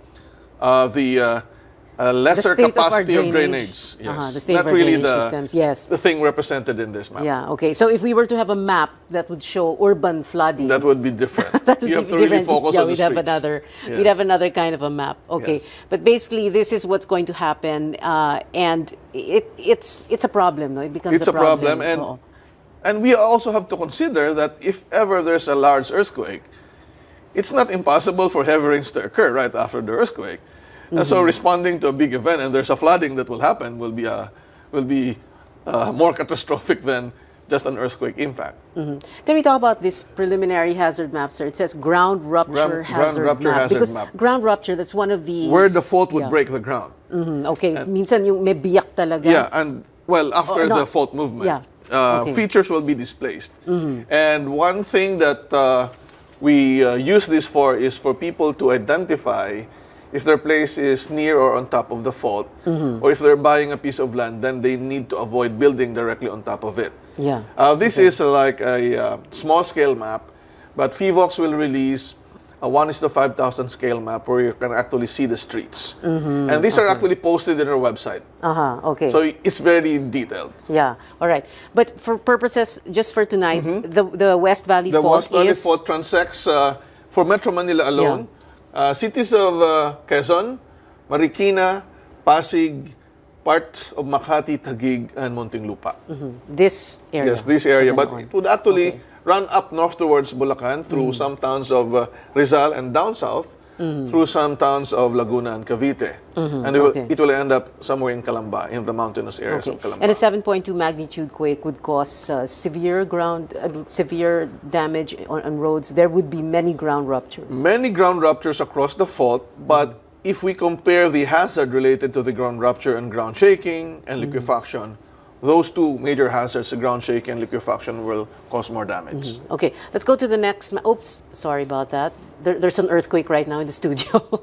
[SPEAKER 4] lesser
[SPEAKER 1] state
[SPEAKER 4] capacity
[SPEAKER 1] of
[SPEAKER 4] of drainage. Yes.
[SPEAKER 1] The state
[SPEAKER 4] not
[SPEAKER 1] of our
[SPEAKER 4] really
[SPEAKER 1] drainage systems, yes.
[SPEAKER 4] the thing represented in this map.
[SPEAKER 1] Yeah, okay. So if we were to have a map that would show urban flooding...
[SPEAKER 4] That would be different.
[SPEAKER 1] That would
[SPEAKER 4] you
[SPEAKER 1] be
[SPEAKER 4] have to really
[SPEAKER 1] different.
[SPEAKER 4] focus
[SPEAKER 1] Yeah,
[SPEAKER 4] on the
[SPEAKER 1] we'd have
[SPEAKER 4] streets.
[SPEAKER 1] another.
[SPEAKER 4] Yes.
[SPEAKER 1] We'd have another kind of a map. Okay,
[SPEAKER 4] Yes.
[SPEAKER 1] but basically, this is what's going to happen, and it's a problem. No, it becomes
[SPEAKER 4] It's
[SPEAKER 1] a problem.
[SPEAKER 4] And we also have to consider that if ever there's a large earthquake, it's not impossible for heavy rains to occur right after the earthquake. And so responding to a big event and there's a flooding that will happen will be more catastrophic than just an earthquake impact.
[SPEAKER 1] Can we talk about this preliminary hazard map, sir? It says ground rupture hazard map. Because ground rupture, that's one of the...
[SPEAKER 4] Where the fault would break the ground.
[SPEAKER 1] Okay, minsan yung may biyak talaga.
[SPEAKER 4] Yeah, and well, after the fault movement, features will be displaced. And one thing that we use this for is for people to identify if their place is near or on top of the fault, or if they're buying a piece of land, then they need to avoid building directly on top of it.
[SPEAKER 1] Yeah.
[SPEAKER 4] This is like a small-scale map But FIVOX will release a 1:5,000 scale map where you can actually see the streets. And these are actually posted in our website.
[SPEAKER 1] Okay.
[SPEAKER 4] So it's very detailed.
[SPEAKER 1] Yeah, all right. But for purposes, just for tonight, the West Valley
[SPEAKER 4] The
[SPEAKER 1] Fault
[SPEAKER 4] West Valley
[SPEAKER 1] is...
[SPEAKER 4] Fault transects, for Metro Manila alone, cities of Quezon, Marikina, Pasig, parts of Makati, Taguig, and Muntinlupa.
[SPEAKER 1] This area.
[SPEAKER 4] Yes, this area. But
[SPEAKER 1] on.
[SPEAKER 4] it would actually run up north towards Bulacan through some towns of Rizal and down south through some towns of Laguna and Cavite. And it will end up somewhere in Calamba, in the mountainous areas of Calamba.
[SPEAKER 1] And a 7.2 magnitude quake would cause severe damage on roads. There would be many ground ruptures.
[SPEAKER 4] Many ground ruptures across the fault, but if we compare the hazard related to the ground rupture and ground shaking and liquefaction, those two major hazards, the ground shaking and liquefaction, will cause more damage.
[SPEAKER 1] Okay, let's go to the next. Oops, sorry about that. There's an earthquake right now in the studio.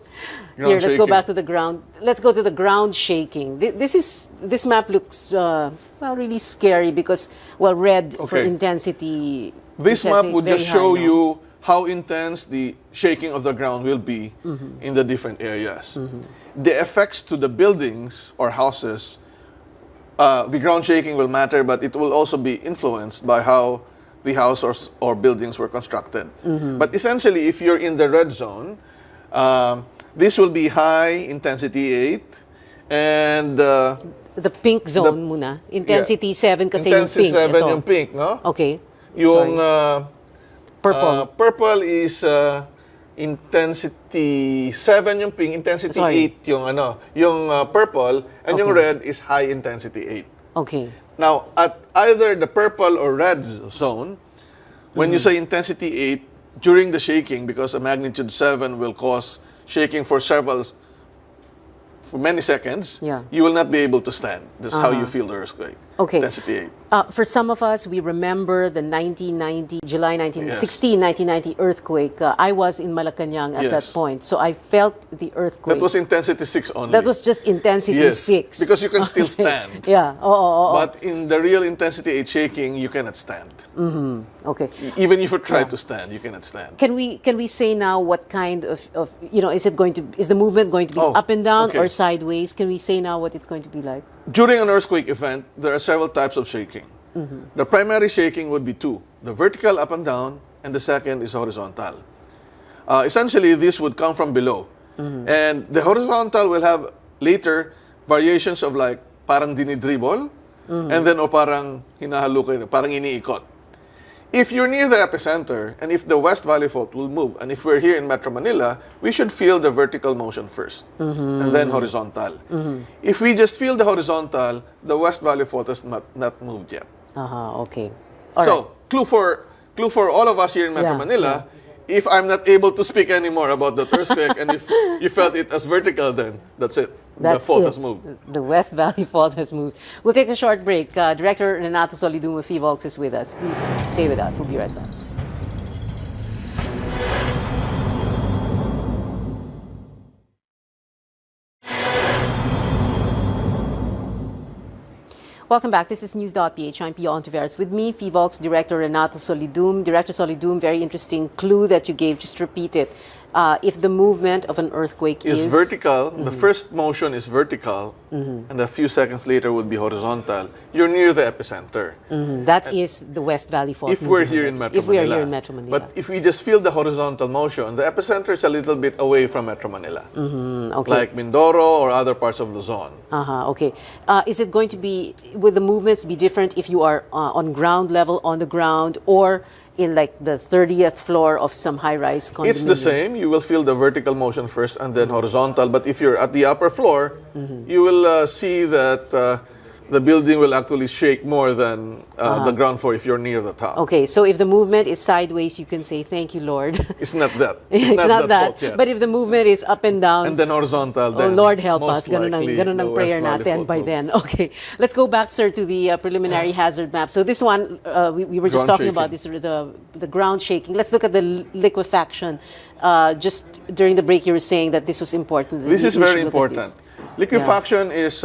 [SPEAKER 1] Here, let's go back to the ground. Let's go to the ground shaking. This map looks well really scary because red for intensity.
[SPEAKER 4] This map would just show you how intense the shaking of the ground will be in the different areas. The effects to the buildings or houses, the ground shaking will matter, but it will also be influenced by how the house or buildings were constructed. But essentially, if you're in the red zone, this will be high intensity 8, and
[SPEAKER 1] the pink zone muna. Intensity 7 kasi yung pink.
[SPEAKER 4] Intensity 7 yung pink, no?
[SPEAKER 1] Okay.
[SPEAKER 4] Yung
[SPEAKER 1] purple.
[SPEAKER 4] Purple is intensity 7 yung pink, intensity 8 yung purple, and yung red is high intensity 8.
[SPEAKER 1] Okay.
[SPEAKER 4] Now, at either the purple or red zone, when you say intensity 8, during the shaking, because a magnitude 7 will cause shaking for many seconds, you will not be able to stand. That's how you feel the earthquake.
[SPEAKER 1] Okay.
[SPEAKER 4] Intensity 8.
[SPEAKER 1] For some of us, we remember the July 1990 earthquake. I was in Malacanang at that point, so I felt the earthquake.
[SPEAKER 4] That was intensity 6 only.
[SPEAKER 1] That was just intensity 6.
[SPEAKER 4] Because you can still stand.
[SPEAKER 1] Yeah.
[SPEAKER 4] But in the real intensity 8 shaking, you cannot stand.
[SPEAKER 1] Okay.
[SPEAKER 4] Even if you try to stand, you cannot stand.
[SPEAKER 1] Can we say now what kind of is the movement going to be up and down or sideways? Can we say now what it's going to be like?
[SPEAKER 4] During an earthquake event, there are several types of shaking. The primary shaking would be two: the vertical up and down, and the second is horizontal. Essentially, this would come from below. And the horizontal will have later variations of like parang dinidribble, and then parang hinahalukay, parang iniikot. If you're near the epicenter, and if the West Valley Fault will move, and if we're here in Metro Manila, we should feel the vertical motion first, and then horizontal. If we just feel the horizontal, the West Valley Fault has not moved yet.
[SPEAKER 1] Okay.
[SPEAKER 4] Clue for all of us here in Metro Manila, if I'm not able to speak anymore about the earthquake, and if you felt it as vertical, then that's it. The fault has moved.
[SPEAKER 1] The West Valley Fault has moved. We'll take a short break. Director Renato Solidum of FIVOX is with us. Please stay with us. We'll be right back. Welcome back. This is News.PH. I'm Pia Ontiveros. With me, FIVOX Director Renato Solidum. Director Solidum, very interesting clue that you gave. Just repeat it. If the movement of an earthquake is
[SPEAKER 4] vertical, the first motion is vertical, and a few seconds later would be horizontal, you're near the epicenter.
[SPEAKER 1] That is the West Valley Fault.
[SPEAKER 4] If we're here in Metro Manila.
[SPEAKER 1] If we are here in Metro Manila.
[SPEAKER 4] But if we just feel the horizontal motion, the epicenter is a little bit away from Metro Manila. Like Mindoro or other parts of Luzon.
[SPEAKER 1] Okay. Is it going to be, will the movements be different if you are on ground level, on the ground, or in like the 30th floor of some high-rise condominium?
[SPEAKER 4] It's the same. You will feel the vertical motion first and then horizontal. But if you're at the upper floor, you will see that the building will actually shake more than the ground floor if you're near the top.
[SPEAKER 1] Okay, so if the movement is sideways, you can say, thank you, Lord.
[SPEAKER 4] It's not that.
[SPEAKER 1] It's not that. But if the movement is up and down,
[SPEAKER 4] and then horizontal, then
[SPEAKER 1] Lord help us. Ganun ang prayer natin by then. Okay, let's go back, sir, to the preliminary hazard map. So this one, we were just talking about this, the ground shaking. Let's look at the liquefaction. Just during the break, you were saying that this was important.
[SPEAKER 4] This is very important. Liquefaction is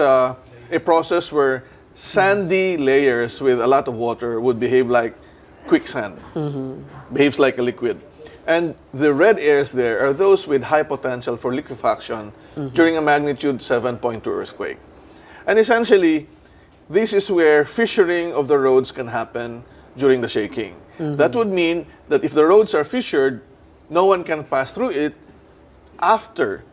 [SPEAKER 4] a process where sandy layers with a lot of water would behave like quicksand. Behaves like a liquid. And the red areas there are those with high potential for liquefaction during a magnitude 7.2 earthquake. And essentially, this is where fissuring of the roads can happen during the shaking. That would mean that if the roads are fissured, no one can pass through it after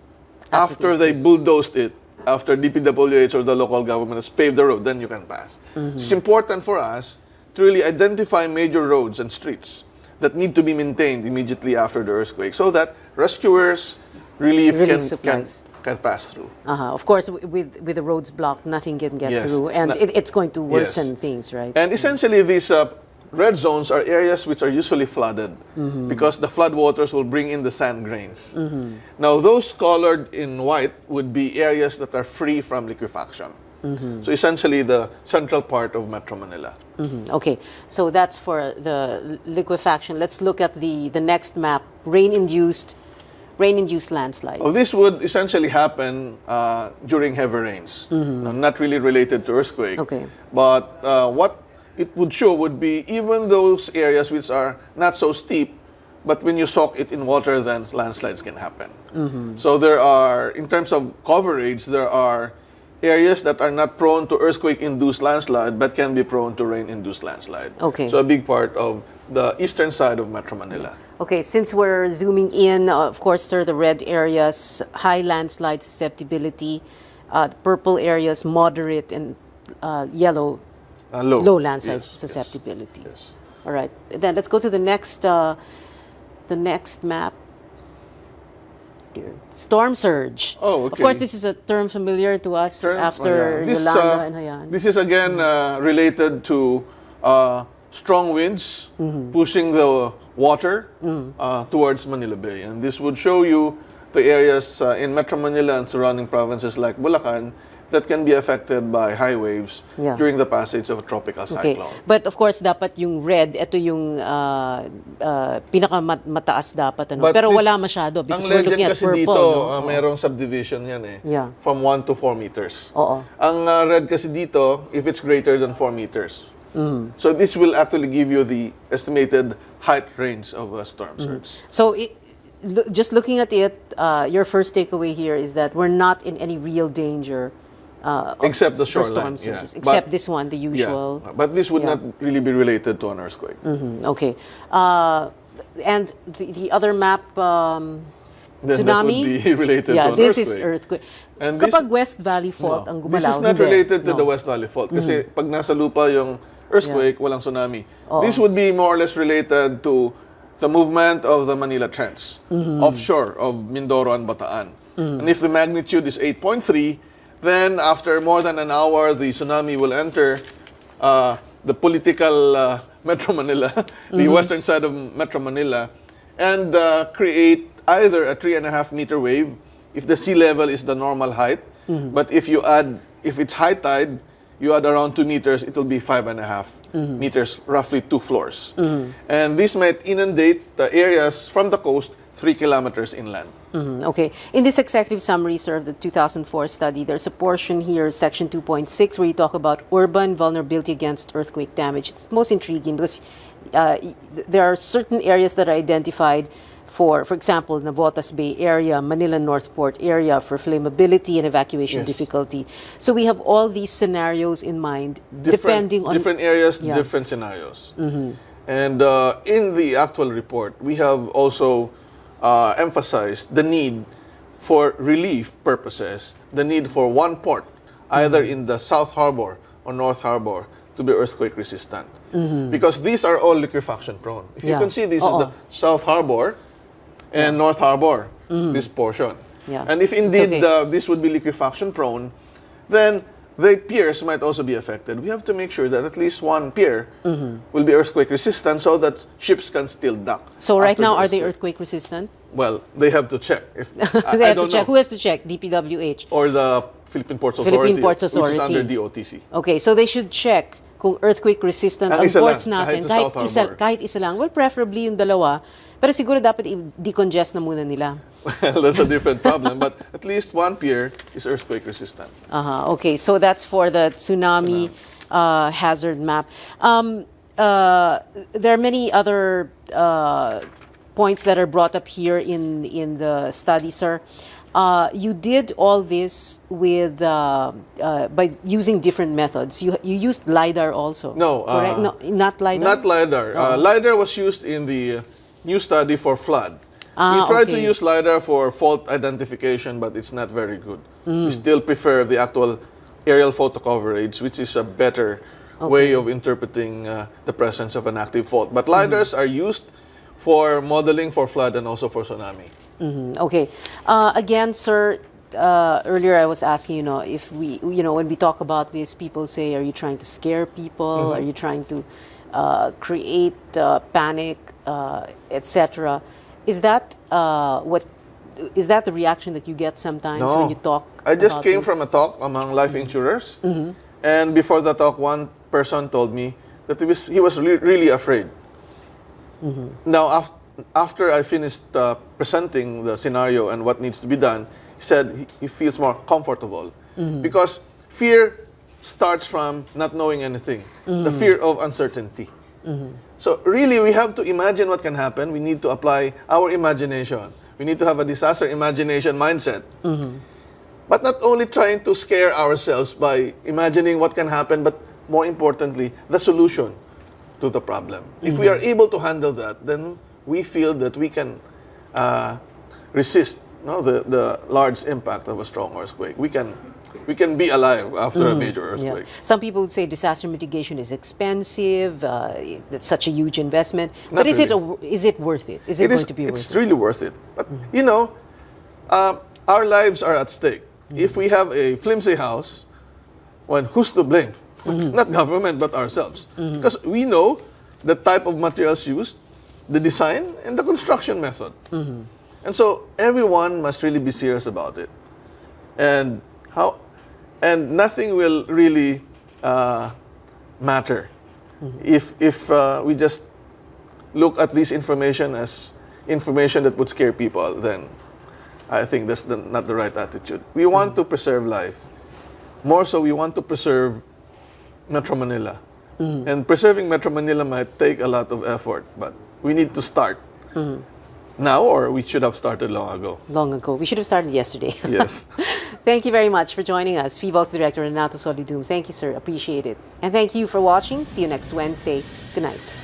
[SPEAKER 4] they bulldozed it, after DPWH or the local government has paved the road, then you can pass. It's important for us to really identify major roads and streets that need to be maintained immediately after the earthquake so that rescuers, relief can pass through.
[SPEAKER 1] Of course, with the roads blocked, nothing can get through, and it's going to worsen things, right?
[SPEAKER 4] And essentially, these red zones are areas which are usually flooded because the flood waters will bring in the sand grains. Now, those colored in white would be areas that are free from liquefaction. So essentially, the central part of Metro Manila.
[SPEAKER 1] Okay, so that's for the liquefaction. Let's look at the next map: rain-induced landslides.
[SPEAKER 4] Oh, this would essentially happen during heavy rains. Not really related to earthquake.
[SPEAKER 1] Okay.
[SPEAKER 4] But what it would show would be even those areas which are not so steep, but when you soak it in water, then landslides can happen. So there are, in terms of coverage, there are areas that are not prone to earthquake-induced landslide, but can be prone to rain-induced landslide.
[SPEAKER 1] Okay.
[SPEAKER 4] So a big part of the eastern side of Metro Manila.
[SPEAKER 1] Okay, since we're zooming in, of course, there are the red areas, high landslide susceptibility, purple areas, moderate, and yellow, low landslide susceptibility.
[SPEAKER 4] Yes.
[SPEAKER 1] All right, then let's go to the next map. Storm surge.
[SPEAKER 4] Oh, okay.
[SPEAKER 1] Of course, this is a term familiar to us after Yolanda and Haiyan.
[SPEAKER 4] This is again related to strong winds pushing the water towards Manila Bay. And this would show you the areas in Metro Manila and surrounding provinces like Bulacan that can be affected by high waves during the passage of a tropical cyclone.
[SPEAKER 1] But of course, dapat yung red, ito yung pinakamataas dapat. Ano?
[SPEAKER 4] But
[SPEAKER 1] pero wala masyado because we're looking at purple.
[SPEAKER 4] Ang legend kasi dito, mayroong subdivision yan from 1 to 4 meters. Ang red kasi dito, if it's greater than 4 meters. So this will actually give you the estimated height range of a storm surge.
[SPEAKER 1] So just looking at it, your first takeaway here is that we're not in any real danger
[SPEAKER 4] except the shoreline,
[SPEAKER 1] storm surges, except this one, the usual.
[SPEAKER 4] But this would not really be related to an earthquake.
[SPEAKER 1] Okay. And the other map,
[SPEAKER 4] then
[SPEAKER 1] tsunami?
[SPEAKER 4] That would be related to an earthquake.
[SPEAKER 1] This is earthquake.
[SPEAKER 4] And
[SPEAKER 1] Kapag West Valley Fault ang gumalaw,
[SPEAKER 4] this is not related to the West Valley Fault. Kasi pag nasa lupa yung earthquake, walang tsunami. This would be more or less related to the movement of the Manila Trench, offshore of Mindoro and Bataan. And if the magnitude is 8.3, then after more than an hour, the tsunami will enter the political Metro Manila, the western side of Metro Manila, and create either a 3.5-meter wave if the sea level is the normal height. But if it's high tide, you add around 2 meters, it will be 5.5 meters, roughly 2 floors. And this might inundate the areas from the coast 3 kilometers inland.
[SPEAKER 1] Okay. In this executive summary, sir, of the 2004 study, there's a portion here, section 2.6, where you talk about urban vulnerability against earthquake damage. It's most intriguing because there are certain areas that are identified for example, Navotas Bay area, Manila Northport area for flammability and evacuation difficulty. So we have all these scenarios in mind, depending on
[SPEAKER 4] different areas, different scenarios. And in the actual report, we have also emphasized the need for relief purposes, the need for one port, either in the South Harbor or North Harbor, to be earthquake resistant. Because these are all liquefaction prone. If you can see, this is the South Harbor and North Harbor, this portion. And if indeed this would be liquefaction prone, then the piers might also be affected. We have to make sure that at least one pier will be earthquake resistant so that ships can still dock.
[SPEAKER 1] So right now, are they earthquake resistant?
[SPEAKER 4] Well, they have to check. If,
[SPEAKER 1] they have to check. Who has to check? DPWH?
[SPEAKER 4] Or the Philippine Ports Authority, which is under DOTC.
[SPEAKER 1] Okay, so they should check kung earthquake resistant ang ports natin. Kahit isa lang. Well, preferably yung dalawa. Pero siguro dapat i-decongest na muna nila.
[SPEAKER 4] Well, that's a different problem. But at least one pier is earthquake resistant.
[SPEAKER 1] Okay, so that's for the tsunami hazard map. there are many other points that are brought up here in the study, sir. You did all this with by using different methods. You used LiDAR also.
[SPEAKER 4] No,
[SPEAKER 1] correct? No, not LiDAR.
[SPEAKER 4] Not LiDAR.
[SPEAKER 1] Oh.
[SPEAKER 4] LiDAR was used in the new study for flood. We tried to
[SPEAKER 1] okay.
[SPEAKER 4] use LiDAR for fault identification, but it's not very good. We still prefer the actual aerial photo coverage, which is a better way of interpreting the presence of an active fault. But LiDARs are used for modeling for flood and also for tsunami.
[SPEAKER 1] Okay. Again, sir, earlier I was asking, if we, when we talk about this, people say, are you trying to scare people? Are you trying to create panic, etc.? Is that is that the reaction that you get sometimes when you talk?
[SPEAKER 4] I just
[SPEAKER 1] about
[SPEAKER 4] came
[SPEAKER 1] this?
[SPEAKER 4] from a talk among life insurers, and before the talk, one person told me that he was really afraid. Now, after I finished presenting the scenario and what needs to be done, he said he feels more comfortable because fear starts from not knowing anything, the fear of uncertainty. So really, we have to imagine what can happen. We need to apply our imagination. We need to have a disaster imagination mindset. But not only trying to scare ourselves by imagining what can happen, but more importantly, the solution to the problem. If we are able to handle that, then we feel that we can resist the large impact of a strong earthquake. We can be alive after a major earthquake.
[SPEAKER 1] Yeah. Some people would say disaster mitigation is expensive. It's such a huge investment.
[SPEAKER 4] Not
[SPEAKER 1] but is
[SPEAKER 4] really.
[SPEAKER 1] is it worth it? Is it going to be worth
[SPEAKER 4] It's
[SPEAKER 1] it?
[SPEAKER 4] really worth it. But our lives are at stake. If we have a flimsy house, who's to blame? Not government, but ourselves. Because we know the type of materials used, the design, and the construction method. And so everyone must really be serious about it. And nothing will really matter if we just look at this information as information that would scare people. Then I think that's not the right attitude. We want to preserve life. More so, we want to preserve Metro Manila. And preserving Metro Manila might take a lot of effort, but we need to start now, or we should have started long ago.
[SPEAKER 1] Long ago. We should have started yesterday.
[SPEAKER 4] Yes.
[SPEAKER 1] Thank you very much for joining us. FIVOL's Director Renato Solidum. Thank you, sir. Appreciate it. And thank you for watching. See you next Wednesday. Good night.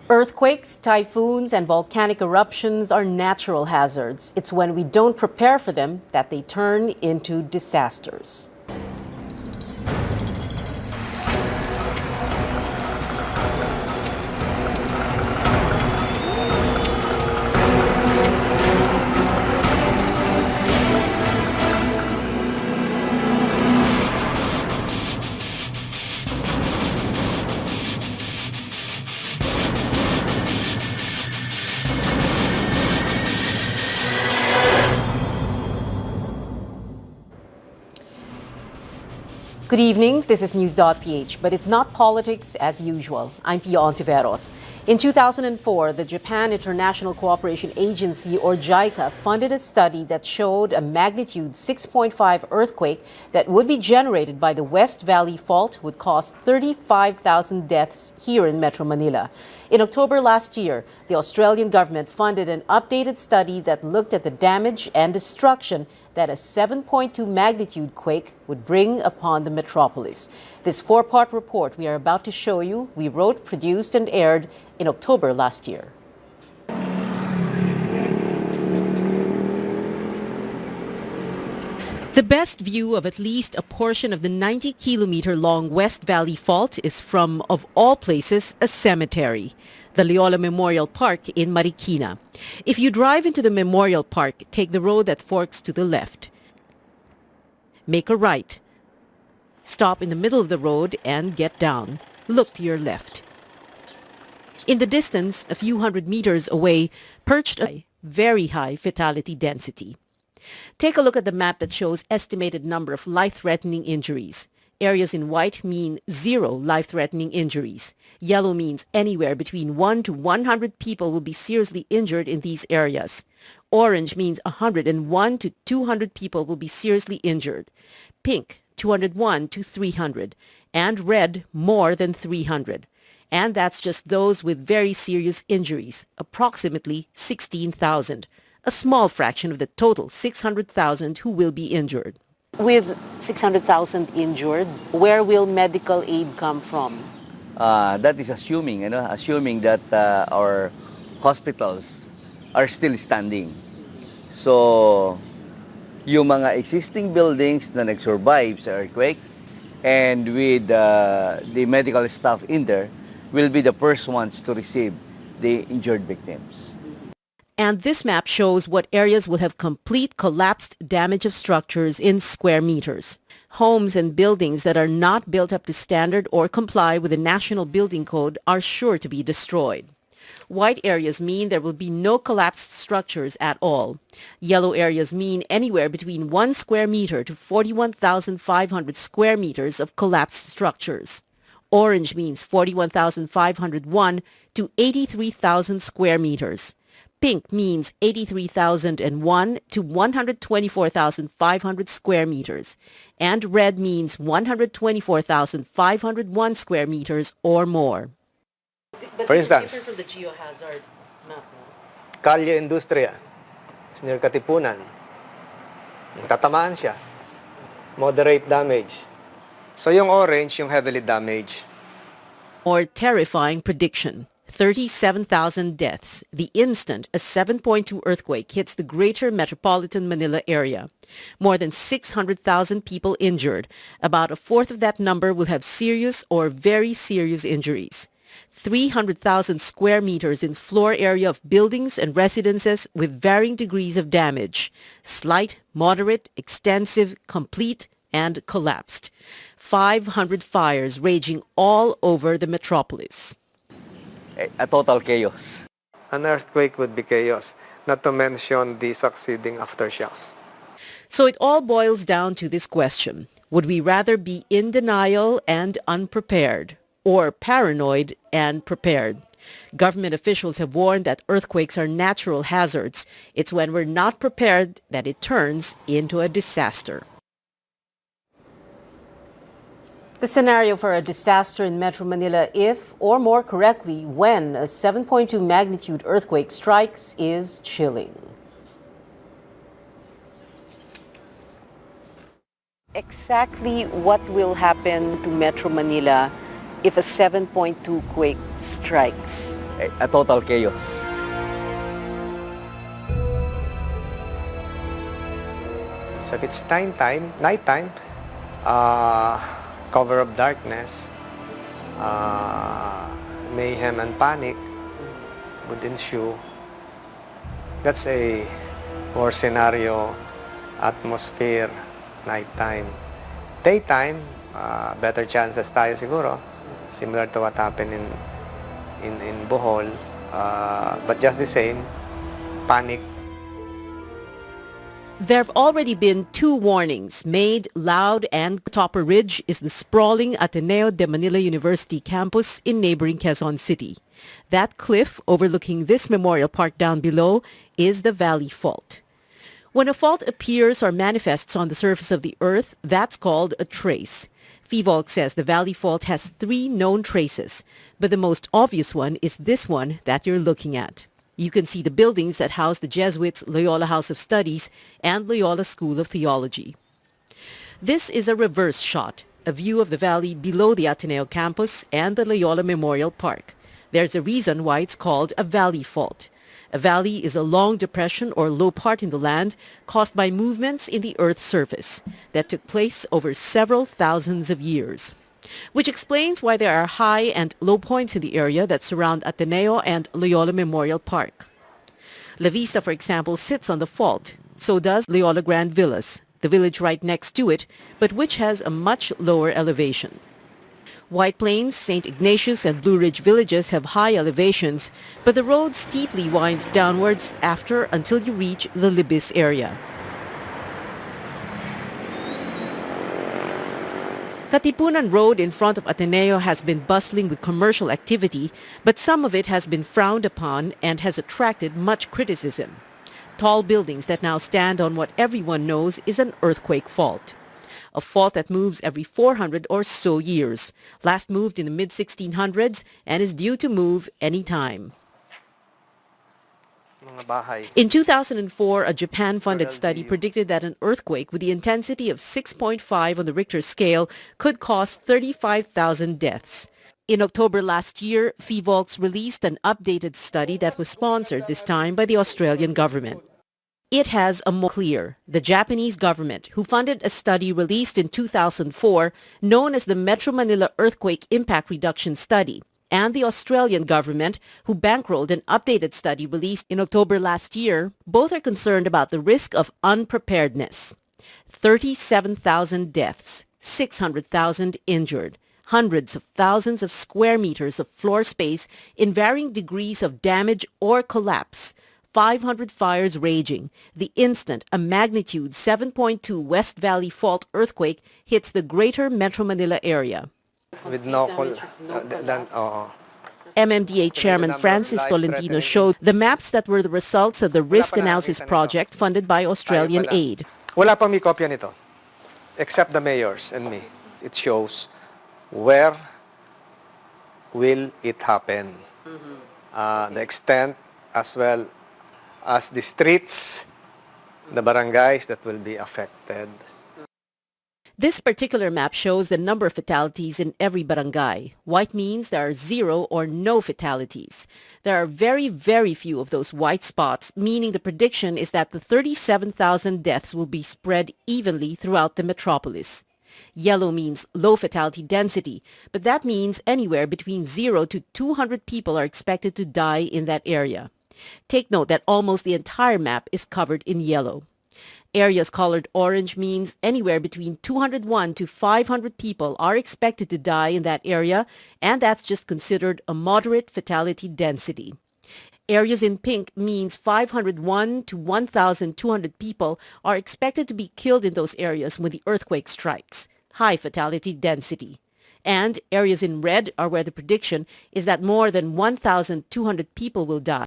[SPEAKER 1] Earthquakes, typhoons, and volcanic eruptions are natural hazards. It's when we don't prepare for them that they turn into disasters. Good evening, this is News.PH, but it's not politics as usual. I'm Pia Ontiveros. In 2004, the Japan International Cooperation Agency, or JICA, funded a study that showed a magnitude 6.5 earthquake that would be generated by the West Valley Fault would cause 35,000 deaths here in Metro Manila. In October last year, the Australian government funded an updated study that looked at the damage and destruction that a 7.2 magnitude quake would bring upon the metropolis. This four-part report we are about to show you, we wrote, produced, and aired in October last year. The best view of at least a portion of the 90-kilometer-long West Valley Fault is from, of all places, a cemetery, the Loyola Memorial Park in Marikina. If you drive into the Memorial Park, take the road that forks to the left. Make a right. Stop in the middle of the road and get down. Look to your left. In the distance, a few hundred meters away, perched a very high fatality density. Take a look at the map that shows estimated number of life-threatening injuries. Areas in white mean 0 life-threatening injuries. Yellow means anywhere between 1 to 100 people will be seriously injured in these areas. Orange means 101 to 200 people will be seriously injured. Pink, 201 to 300. And red, more than 300. And that's just those with very serious injuries, approximately 16,000. A small fraction of the total 600,000 who will be injured. With 600,000 injured, where will medical aid come from?
[SPEAKER 2] That is assuming that our hospitals are still standing. So, yung mga existing buildings na nag-survive sa earthquake and with the medical staff in there will be the first ones to receive the injured victims.
[SPEAKER 1] And this map shows what areas will have complete collapsed damage of structures in square meters. Homes and buildings that are not built up to standard or comply with the National Building Code are sure to be destroyed. White areas mean there will be no collapsed structures at all. Yellow areas mean anywhere between 1 square meter to 41,500 square meters of collapsed structures. Orange means 41,501 to 83,000 square meters. Pink means 83,001 to 124,500 square meters. And red means 124,501 square meters or more. But
[SPEAKER 3] For instance,
[SPEAKER 1] different from the geohazard map, no?
[SPEAKER 3] Kalye Industria, is near Katipunan. Tatamaan siya. Moderate damage. So yung orange, yung heavily damaged.
[SPEAKER 1] More terrifying prediction. 37,000 deaths the instant a 7.2 earthquake hits the greater metropolitan Manila area. More than 600,000 people injured. About a fourth of that number will have serious or very serious injuries. 300,000 square meters in floor area of buildings and residences with varying degrees of damage. Slight, moderate, extensive, complete, and collapsed. 500 fires raging all over the metropolis.
[SPEAKER 2] A total chaos.
[SPEAKER 3] An earthquake would be chaos, not to mention the succeeding aftershocks.
[SPEAKER 1] So it all boils down to this question. Would we rather be in denial and unprepared, or paranoid and prepared? Government officials have warned that earthquakes are natural hazards. It's when we're not prepared that it turns into a disaster. The scenario for a disaster in Metro Manila if, or more correctly, when a 7.2 magnitude earthquake strikes is chilling. Exactly what will happen to Metro Manila if a 7.2 quake strikes?
[SPEAKER 2] A total chaos.
[SPEAKER 3] So if it's nighttime, cover of darkness, mayhem and panic would ensue. That's a war scenario, atmosphere, nighttime. Daytime, better chances tayo siguro, similar to what happened in Bohol, but just the same, panic.
[SPEAKER 1] There have already been 2 warnings made loud, and Topper Ridge is the sprawling Ateneo de Manila University campus in neighboring Quezon City. That cliff overlooking this memorial park down below is the Valley Fault. When a fault appears or manifests on the surface of the earth, that's called a trace. FIVOLC says the Valley Fault has 3 known traces, but the most obvious one is this one that you're looking at. You can see the buildings that house the Jesuits' Loyola House of Studies and Loyola School of Theology. This is a reverse shot, a view of the valley below the Ateneo campus and the Loyola Memorial Park. There's a reason why it's called a valley fault. A valley is a long depression or low part in the land caused by movements in the Earth's surface that took place over several thousands of years. Which explains why there are high and low points in the area that surround Ateneo and Loyola Memorial Park. La Vista, for example, sits on the fault. So does Loyola Grand Villas, the village right next to it, but which has a much lower elevation. White Plains, St. Ignatius, and Blue Ridge villages have high elevations, but the road steeply winds downwards until you reach the Libis area. Katipunan Road in front of Ateneo has been bustling with commercial activity, but some of it has been frowned upon and has attracted much criticism. Tall buildings that now stand on what everyone knows is an earthquake fault. A fault that moves every 400 or so years, last moved in the mid-1600s and is due to move any time. In 2004, a Japan-funded study predicted that an earthquake with the intensity of 6.5 on the Richter scale could cause 35,000 deaths. In October last year, FIVOLX released an updated study that was sponsored this time by the Australian government. It has a more clear, the Japanese government, who funded a study released in 2004 known as the Metro Manila Earthquake Impact Reduction Study, and the Australian government, who bankrolled an updated study released in October last year. Both are concerned about the risk of unpreparedness. 37,000 deaths, 600,000 injured, hundreds of thousands of square meters of floor space in varying degrees of damage or collapse, 500 fires raging, the instant a magnitude 7.2 West Valley Fault earthquake hits the greater Metro Manila area.
[SPEAKER 3] With
[SPEAKER 1] MMDA Chairman Francis Tolentino showed the maps that were the results of the risk analysis project funded by Australian aid.
[SPEAKER 3] Wala pa may kopya nito, except the mayors and me. It shows where will it happen, the extent as well as the streets, the barangays that will be affected.
[SPEAKER 1] This particular map shows the number of fatalities in every barangay. White means there are 0 or no fatalities. There are very, very few of those white spots, meaning the prediction is that the 37,000 deaths will be spread evenly throughout the metropolis. Yellow means low fatality density, but that means anywhere between 0 to 200 people are expected to die in that area. Take note that almost the entire map is covered in yellow. Areas colored orange means anywhere between 201 to 500 people are expected to die in that area, and that's just considered a moderate fatality density. Areas in pink means 501 to 1,200 people are expected to be killed in those areas when the earthquake strikes, high fatality density. And areas in red are where the prediction is that more than 1,200 people will die.